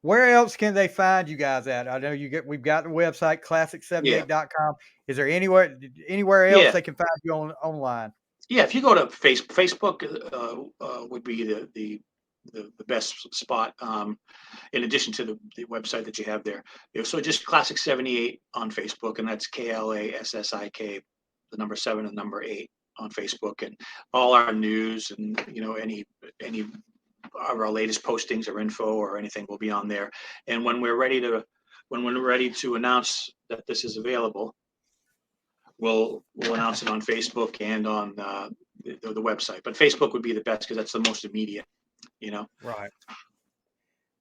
Where else can they find you guys at? I know we've got the website klassik78.com. Is there anywhere else they can find you online? Yeah, if you go to Facebook would be the best spot. In addition to the website that you have there. So just Klassik 78 on Facebook, and that's KLASSIK, the number 7 and number 8 on Facebook, and all our news and any of our latest postings or info or anything will be on there. And when we're ready to announce that this is available, we'll announce it on Facebook and on the website. But Facebook would be the best because that's the most immediate. Right.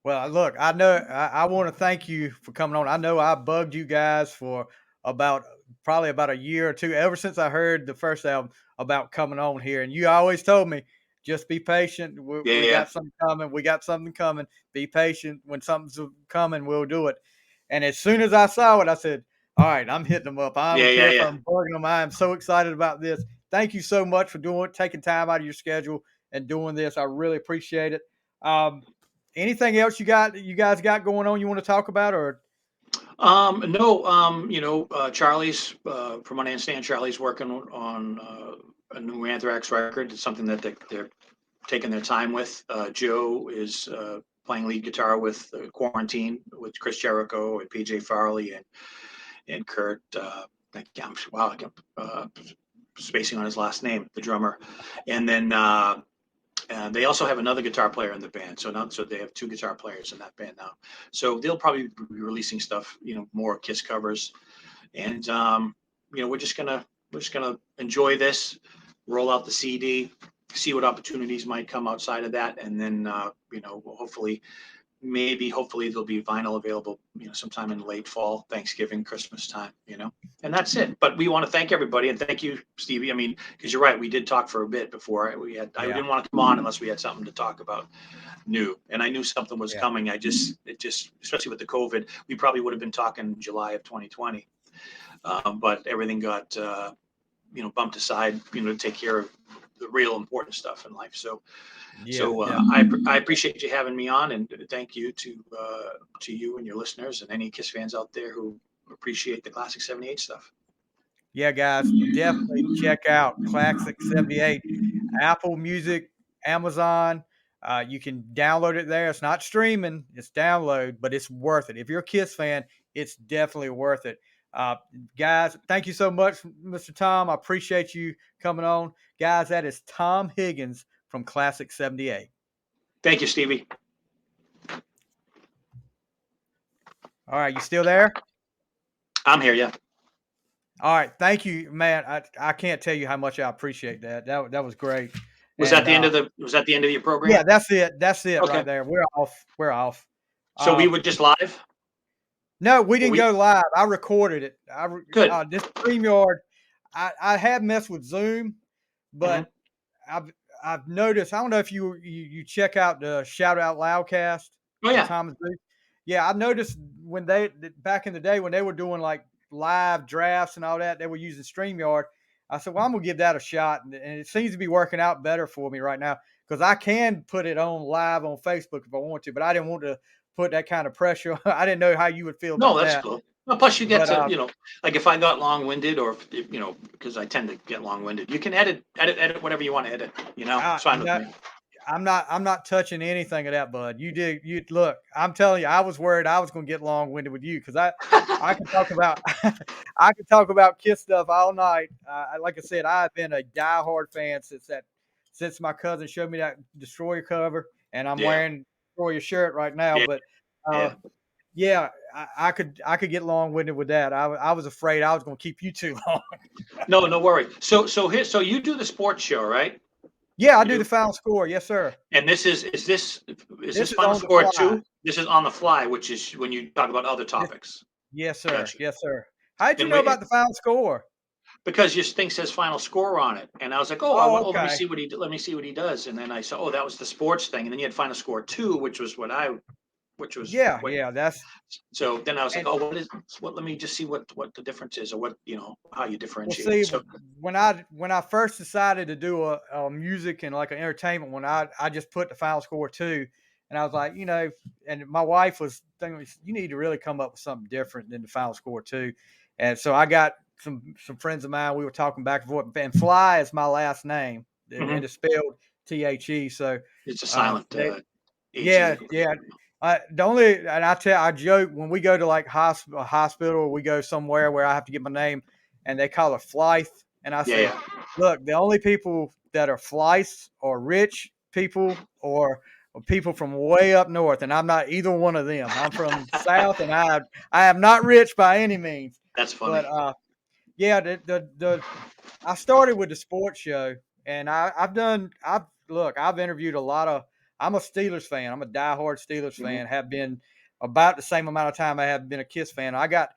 Well, look, I know I want to thank you for coming on. I know I bugged you guys for probably about a year or two, ever since I heard the first album, about coming on here. And you always told me, just be patient. We got something coming. We got something coming. Be patient. When something's coming, we'll do it. And as soon as I saw it, I said, all right, I'm hitting them up. I don't care if I'm bugging them. I am so excited about this. Thank you so much for taking time out of your schedule and doing this. I really appreciate it. Anything else you guys got going on you want to talk about, or? No, Charlie's, from what I understand, Charlie's working on a new Anthrax record. It's something that they're taking their time with. Joe is playing lead guitar with Quarantine with Chris Jericho and PJ Farley and Kurt. spacing on his last name, the drummer. And then they also have another guitar player in the band. So they have 2 guitar players in that band now. So they'll probably be releasing stuff, more Kiss covers. And we're just gonna enjoy this, roll out the CD, see what opportunities might come outside of that, and then hopefully there'll be vinyl available, sometime in late fall, Thanksgiving, Christmas time, and that's it. But we want to thank everybody, and thank you, Stevie. I mean, because you're right, we did talk for a bit before. I didn't want to come on unless we had something to talk about new, and I knew something was coming. It just, especially with the COVID, we probably would have been talking July of 2020, but everything got bumped aside, to take care of the real important stuff in life. So I appreciate you having me on, and thank you to you and your listeners and any Kiss fans out there who appreciate the Klassik 78 stuff. Yeah, guys, definitely check out Klassik 78, Apple Music, Amazon. You can download it there. It's not streaming, it's download, but it's worth it. If you're a Kiss fan, it's definitely worth it. Guys, thank you so much, Mr. Tom. I appreciate you coming on. Guys, that is Tom Higgins from Klassik 78. Thank you, Stevie. All right, you still there? I'm here, yeah. All right, thank you, man. I can't tell you how much I appreciate that. That was great. Was that the end of your program? Yeah, that's it. That's it Okay. right there. We're off. So we were just live? No, we didn't go live. I recorded it. Good. This StreamYard, I have messed with Zoom, but I've noticed. I don't know if you check out the Shout Out Loudcast. Oh yeah. Thomas Booth. Yeah, I noticed when back in the day when they were doing like live drafts and all that, they were using StreamYard. I said, well, I'm gonna give that a shot, and it seems to be working out better for me right now because I can put it on live on Facebook if I want to, but I didn't want to put that kind of pressure. I didn't know how you would feel about that. No, that's cool. Well, plus you get to, like if I got long-winded or, because I tend to get long-winded, you can edit whatever you want to edit, it's fine with me. I'm not touching anything of that, bud. You look, I'm telling you, I was worried I was going to get long-winded with you because I can talk about I can talk about Kiss stuff all night. Like I said, I've been a diehard fan since my cousin showed me that Destroyer cover, and I'm wearing Destroyer shirt right now. But I could get long-winded with that. I was afraid I was going to keep you too long. No worry. So you do the sports show, right? Yeah, I do the final score. Yes, sir. And this is this final score too? This is on the fly, which is when you talk about other topics. Yes, sir. Gotcha. Yes, sir. How did you know about the final score? Because your thing says final score on it, and I was like, okay. Let me see what he does, and then I saw, that was the sports thing, and then you had final score 2, which was that's so then I was like, let me just see what the difference is, or what, how you differentiate. Well, see, when I first decided to do a music and like an entertainment one, I just put the final score 2, and I was like, and my wife was thinking, you need to really come up with something different than the final score 2, and so I got some friends of mine, we were talking back and forth, and Flythe is my last name, and it's spelled THE, so it's a silent yeah. I joke when we go to like a hospital or we go somewhere where I have to get my name and they call it Flythe. And I say, look, the only people that are Flythe are rich people or people from way up north. And I'm not either one of them. I'm from the South, and I am not rich by any means. That's funny. But I started with the sports show, and I've interviewed a lot of. I'm a Steelers fan. I'm a diehard Steelers fan. Have been about the same amount of time I have been a Kiss fan. I got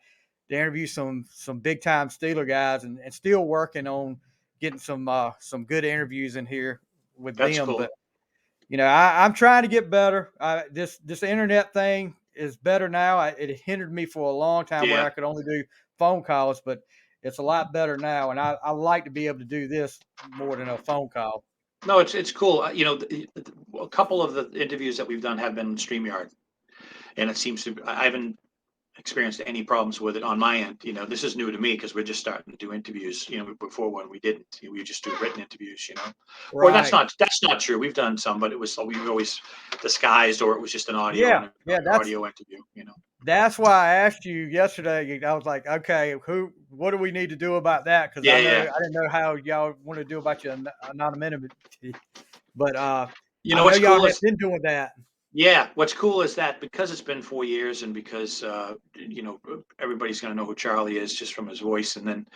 to interview some big time Steeler guys, and still working on getting some good interviews in here with them. Cool. But I'm trying to get better. This internet thing is better now. It hindered me for a long time where I could only do phone calls, but it's a lot better now, and I like to be able to do this more than a phone call. No, it's cool. A couple of the interviews that we've done have been on StreamYard, and it seems to. I haven't experienced any problems with it on my end. You know, this is new to me because we're just starting to do interviews. You know, before when we didn't, we just do written interviews. You know, or Right. that's not true. We've done some, but it was we always disguised, or it was just an audio Yeah. and Yeah. an audio interview. You know. That's why I asked you yesterday. I was like, okay, what do we need to do about that? Because Yeah, I yeah. didn't know how y'all want to do about your anonymity. But You I know know what's y'all cool have is been doing that. yeah, what's cool is that because it's been 4 years and because you know everybody's gonna know who Charlie is just from his voice, and then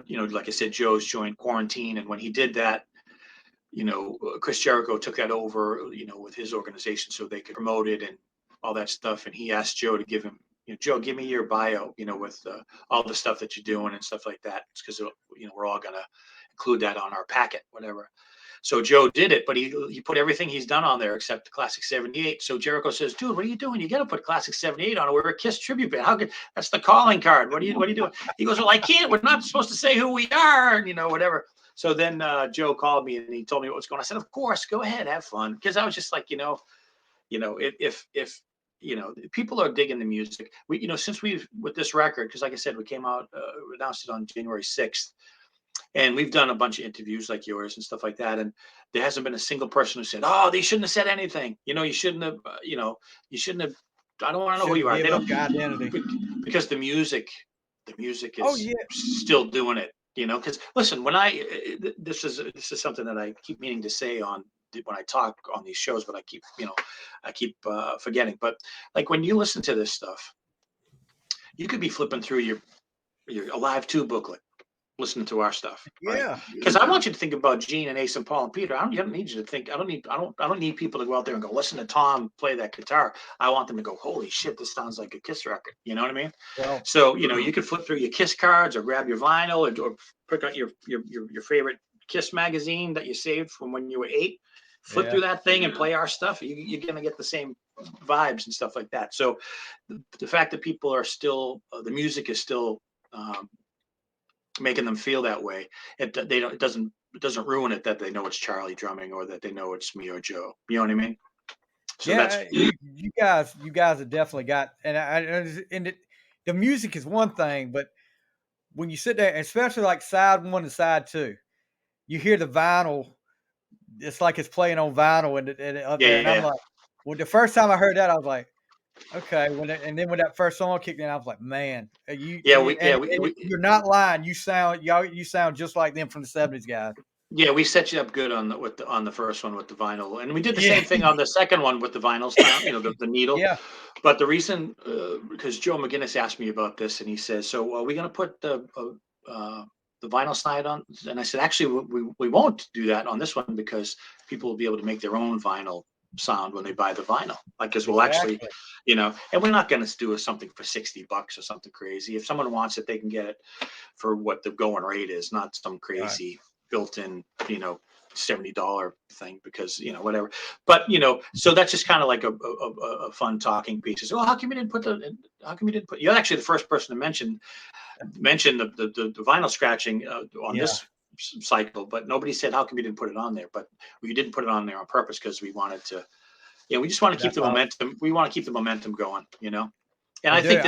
you know, like I said, Joe's joined Quarantine, and when he did that, you know, Chris Jericho took that over, you know, with his organization so they could promote it and all that stuff. And he asked Joe to give him, you know, Joe, give me your bio, you know, with all the stuff that you're doing and stuff like that. It's because, you know, we're all going to include that on our packet, whatever. So Joe did it, but he put everything he's done on there except the Classic 78. So Jericho says, dude, what are you doing? You got to put Classic 78 on it. We're a Kiss tribute band. How could that's the calling card? What are you doing? He goes, well, I can't. We're not supposed to say who we are, and you know, whatever. So then Joe called me and he told me what was going on. I said, of course, go ahead, have fun. Because I was just like, if you know, people are digging the music. We, you know, since we've with this record, because like I said, we came out, announced it on January 6th. And we've done a bunch of interviews like yours and stuff like that. And there hasn't been a single person who said, oh, they shouldn't have said anything. You know, you shouldn't have, you shouldn't have, I don't want to know who Shouldn't you are. give They up don't, your identity. because the music Oh is yeah. still doing it, you know, because listen, this is something that I keep meaning to say on when I talk on these shows, but I keep forgetting. But like when you listen to this stuff, you could be flipping through your Alive 2 booklet listening to our stuff, right? Yeah. Because I want you to think about Gene and Ace and Paul and Peter. I don't need you to think. I don't need people to go out there and go listen to Tom play that guitar. I want them to go, holy shit, this sounds like a Kiss record. You know what I mean? Well, So you know, you could flip through your Kiss cards or grab your vinyl or pick out your favorite Kiss magazine that you saved from when you were 8. Flip yeah. through that thing and play our stuff. You're gonna get the same vibes and stuff like that. So the fact that people are still the music is still making them feel that way. It doesn't ruin it that they know it's Charlie drumming or that they know it's me or Joe. You know what I mean? So that's Yeah, you guys have definitely got, the music is one thing, but when you sit there, especially like side one and side two, you hear the vinyl. It's like it's playing on vinyl and up yeah, there, yeah, and I'm yeah. like, well, the first time I heard that, I was like, okay. And then when that first song kicked in, I was like, man, Yeah, we yeah you're not lying. You sound just like them from the '70s guys. yeah, we set you up good on the first one with the vinyl, and we did the Yeah, same thing on the second one with the vinyl sound, you know, the needle. yeah, But the reason, because Joe McGinnis asked me about this, and he says, "So are we going to put the vinyl side on?" And I said, "Actually, we won't do that on this one because people will be able to make their own vinyl sound when they buy the vinyl. Like, because we'll actually, exactly. you know, and we're not going to do something for $60 or something crazy. If someone wants it, they can get it for what the going rate is, not some Right. crazy built-in, you know." $70 thing because you know whatever, but you know, so that's just kind of like a fun talking piece. Is, well, how come you didn't how come you didn't put, you're actually the first person to mention the vinyl scratching on Yeah. this cycle, but nobody said how come you didn't put it on there. But we didn't put it on there on purpose because we wanted to, you know, we just want to keep That's the awesome. momentum. We want to keep the momentum going, you know. And Well, dude,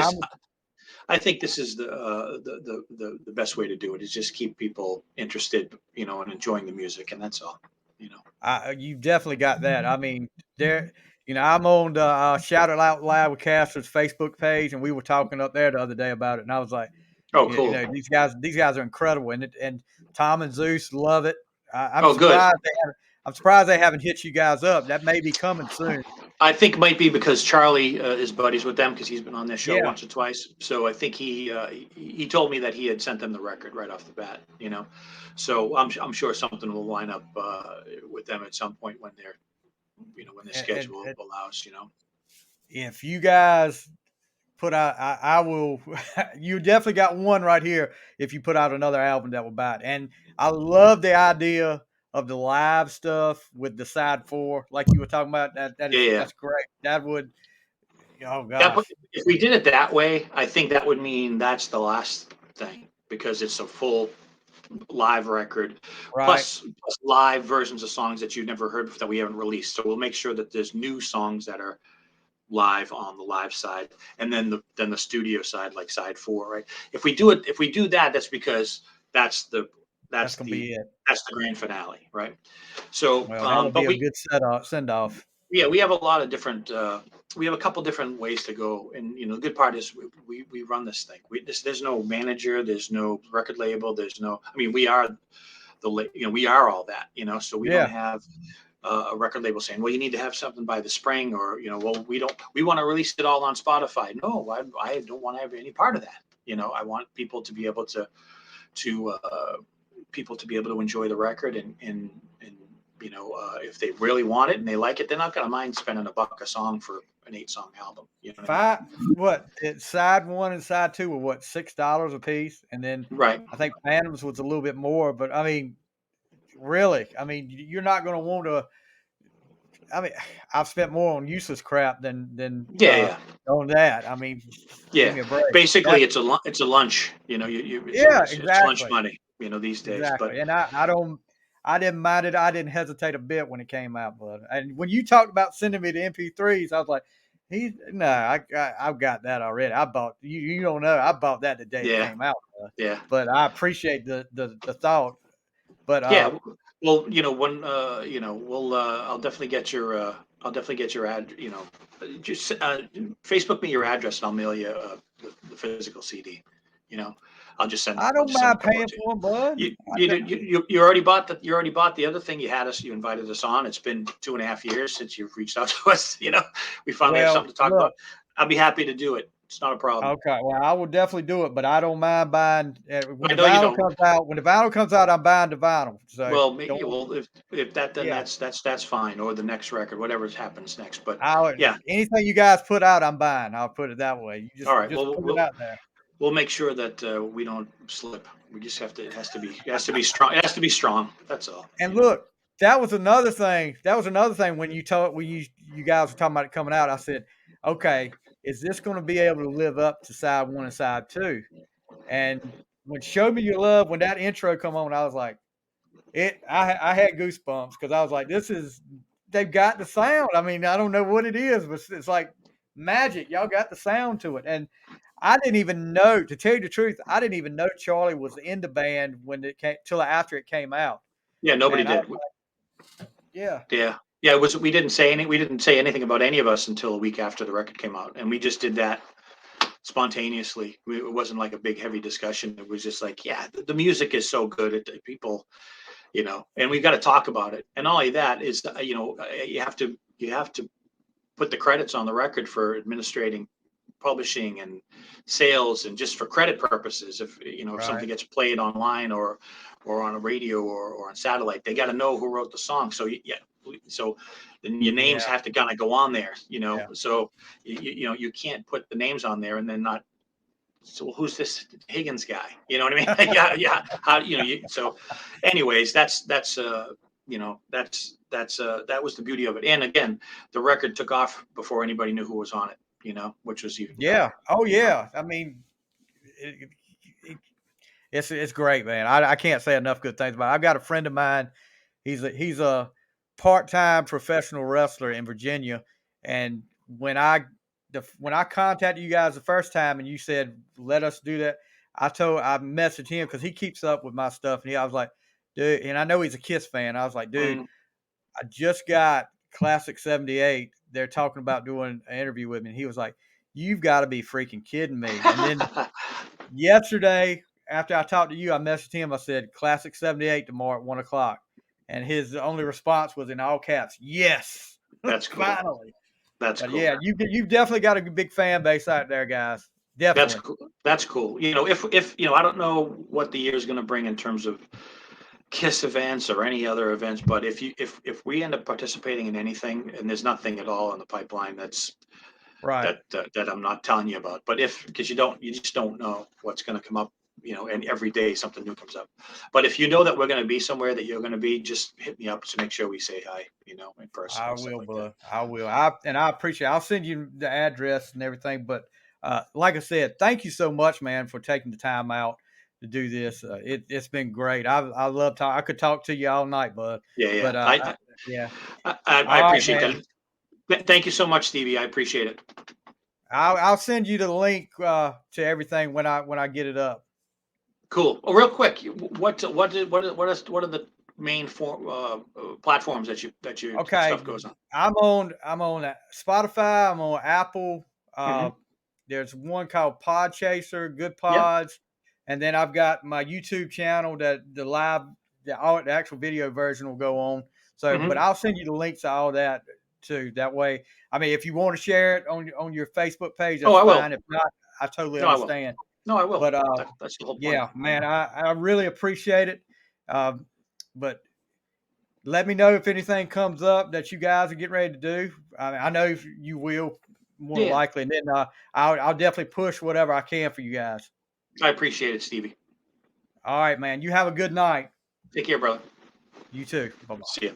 I think this is the best way to do it is just keep people interested, you know, and enjoying the music, and that's all, you know. you definitely got that. I mean, I'm on the Shout It Out Loud with Caster's Facebook page, and we were talking up there the other day about it, and I was like, Oh, cool. these guys are incredible, and Tom and Zeus love it. Oh, good. I'm surprised they haven't hit you guys up. That may be coming soon. I think it might be because Charlie is buddies with them because he's been on their show Yeah, once or twice. So I think he told me that he had sent them the record right off the bat, you know. So I'm sure something will line up with them at some point when they're, you know, when their schedule and allows, you know. if you guys put out, I will. You definitely got one right here. If you put out another album that will buy it, and I love the idea of the live stuff with the side four, like you were talking about. Yeah, yeah. That's great. That would. Oh That gosh. if we did it that way, I think that would mean that's the last thing because it's a full live record Right. plus live versions of songs that you've never heard that we haven't released. So we'll make sure that there's new songs that are live on the live side, and then the studio side, like side 4, right? If we do that, that's because that's the That's that's gonna the be it. that's the grand finale, right? So, Well, that'll be but a good send off. yeah, we have a lot of different. We have a couple different ways to go, and the good part is we run this thing. There's no manager, there's no record label, there's no. I mean, we are we are all that, so we don't Yeah. have a record label saying, well, you need to have something by the spring, or well, we want to release it all on Spotify. No, I don't want to have any part of that. I want people to be able to people to be able to enjoy the record, and if they really want it and they like it, they're not going to mind spending $1 a song for an 8-song album. You know what I mean? Side 1 and side 2 were what, $6 a piece, and then Right. I think Phantoms was a little bit more. But I mean, really, I mean, you're not going to want to. I mean, I've spent more on useless crap Yeah, yeah, on that. I mean, give yeah. me a break. Basically, it's a lunch. Yeah, It's lunch exactly. money. These days. But Exactly, and I didn't mind it. I didn't hesitate a bit when it came out, bud. And when you talked about sending me the MP3s, I was like, I've got that already. I bought you don't know, I bought that the day it yeah, came out, bud. yeah, But I appreciate the thought. But yeah. Well, when we'll I'll definitely get your ad. Just Facebook me your address and I'll mail you the physical CD. You know, I I'll don't just send a mind couple of paying to you. for them, bud. You already bought the other thing. You invited us on. It's been 2.5 years since you've reached out to us. We finally have Well, something to talk about. look, I'll be happy to do it. It's not a problem. okay, well, I will definitely do it, but I don't mind buying when I the know you vinyl don't. comes out. When the vinyl comes out, I'm buying the vinyl. So Well, don't. if that, then Yeah, that's fine, or the next record, whatever happens next. But I yeah, anything you guys put out, I'm buying. I'll put it that way. You all right. just Well, put it out there. we'll make sure that we don't slip. We just have to. It has to be strong. It has to be strong. That's all. And look, that was another thing. That was another thing when you guys were talking about it coming out. I said, okay, is this going to be able to live up to side 1 and side 2? And when "Show Me Your Love," when that intro come on, I was like, I had goosebumps because I was like, they've got the sound. I mean, I don't know what it is, but it's like magic. Y'all got the sound to it. And I didn't even know, to tell you the truth, I didn't even know Charlie was in the band when it came till after it came out. Yeah, nobody And I was did. like, yeah. Yeah, yeah. It was. We didn't say any. We didn't say anything about any of us until a week after the record came out, and we just did that spontaneously. It wasn't like a big heavy discussion. It was just like, yeah, the music is so good. People, and we got to talk about it. And not only that is, you have to put the credits on the record for administrating publishing and sales, and just for credit purposes. If Right. something gets played online or on a radio or on satellite, they got to know who wrote the song. So yeah, so then your names Yeah. have to kind of go on there. Yeah. So you can't put the names on there and then not. So who's this Higgins guy? You know what I mean? Yeah, yeah. How so? Anyways, that was the beauty of it. And again, the record took off before anybody knew who was on it. Which was even Yeah. better. Oh yeah. I mean, it, it, it's great, man. I can't say enough good things about it. I've got a friend of mine. He's a part-time professional wrestler in Virginia, and when I contacted you guys the first time and you said let us do that, I messaged him because he keeps up with my stuff, and I was like, dude, and I know he's a Kiss fan. I was like, dude, Mm. I just got Klassik 78. They're talking about doing an interview with me. And he was like, you've got to be freaking kidding me. And then yesterday, after I talked to you, I messaged him. I said, Klassik 78 tomorrow at 1 o'clock. And his only response was in all caps, yes. That's cool. Finally. That's But cool. yeah, you've definitely got a big fan base out there, guys. That's Definitely. cool. That's cool. If I don't know what the year is going to bring in terms of Kiss events or any other events, but if we end up participating in anything, and there's nothing at all in the pipeline Right. that I'm not telling you about, but because you just don't know what's going to come up, and every day something new comes up. But if you know that we're going to be somewhere that you're going to be, just hit me up to make sure we say hi, in person I and stuff will, like that. bud. I will. I appreciate it. I'll send you the address and everything. But like I said, thank you so much, man, for taking the time out to do this. It's been great. I love talk. I could talk to you all night, bud. Yeah, yeah. But I yeah. I All right, appreciate man. that. Thank you so much, Stevie. I appreciate it. I'll send you the link to everything when I get it up. Cool. Oh, real quick, what are the main platforms that your Okay, stuff goes on? I'm on Spotify. I'm on Apple. Hmm. There's one called Podchaser, Good Yep. Pods, and then I've got my YouTube channel that the actual video version will go on. So, but Hmm. I'll send you the links to all that too. That way, I mean, if you want to share it on your Facebook page, Oh, that's I will. fine. If not, I totally No, I will. understand. No, I will. But That's the whole point. yeah, man, I really appreciate it. Um, but let me know if anything comes up that you guys are getting ready to do. I know you will more than Yeah, likely, and then I'll definitely push whatever I can for you guys. I appreciate it, Stevie. All right, man. You have a good night. Take care, brother. You too. Bye bye. See ya.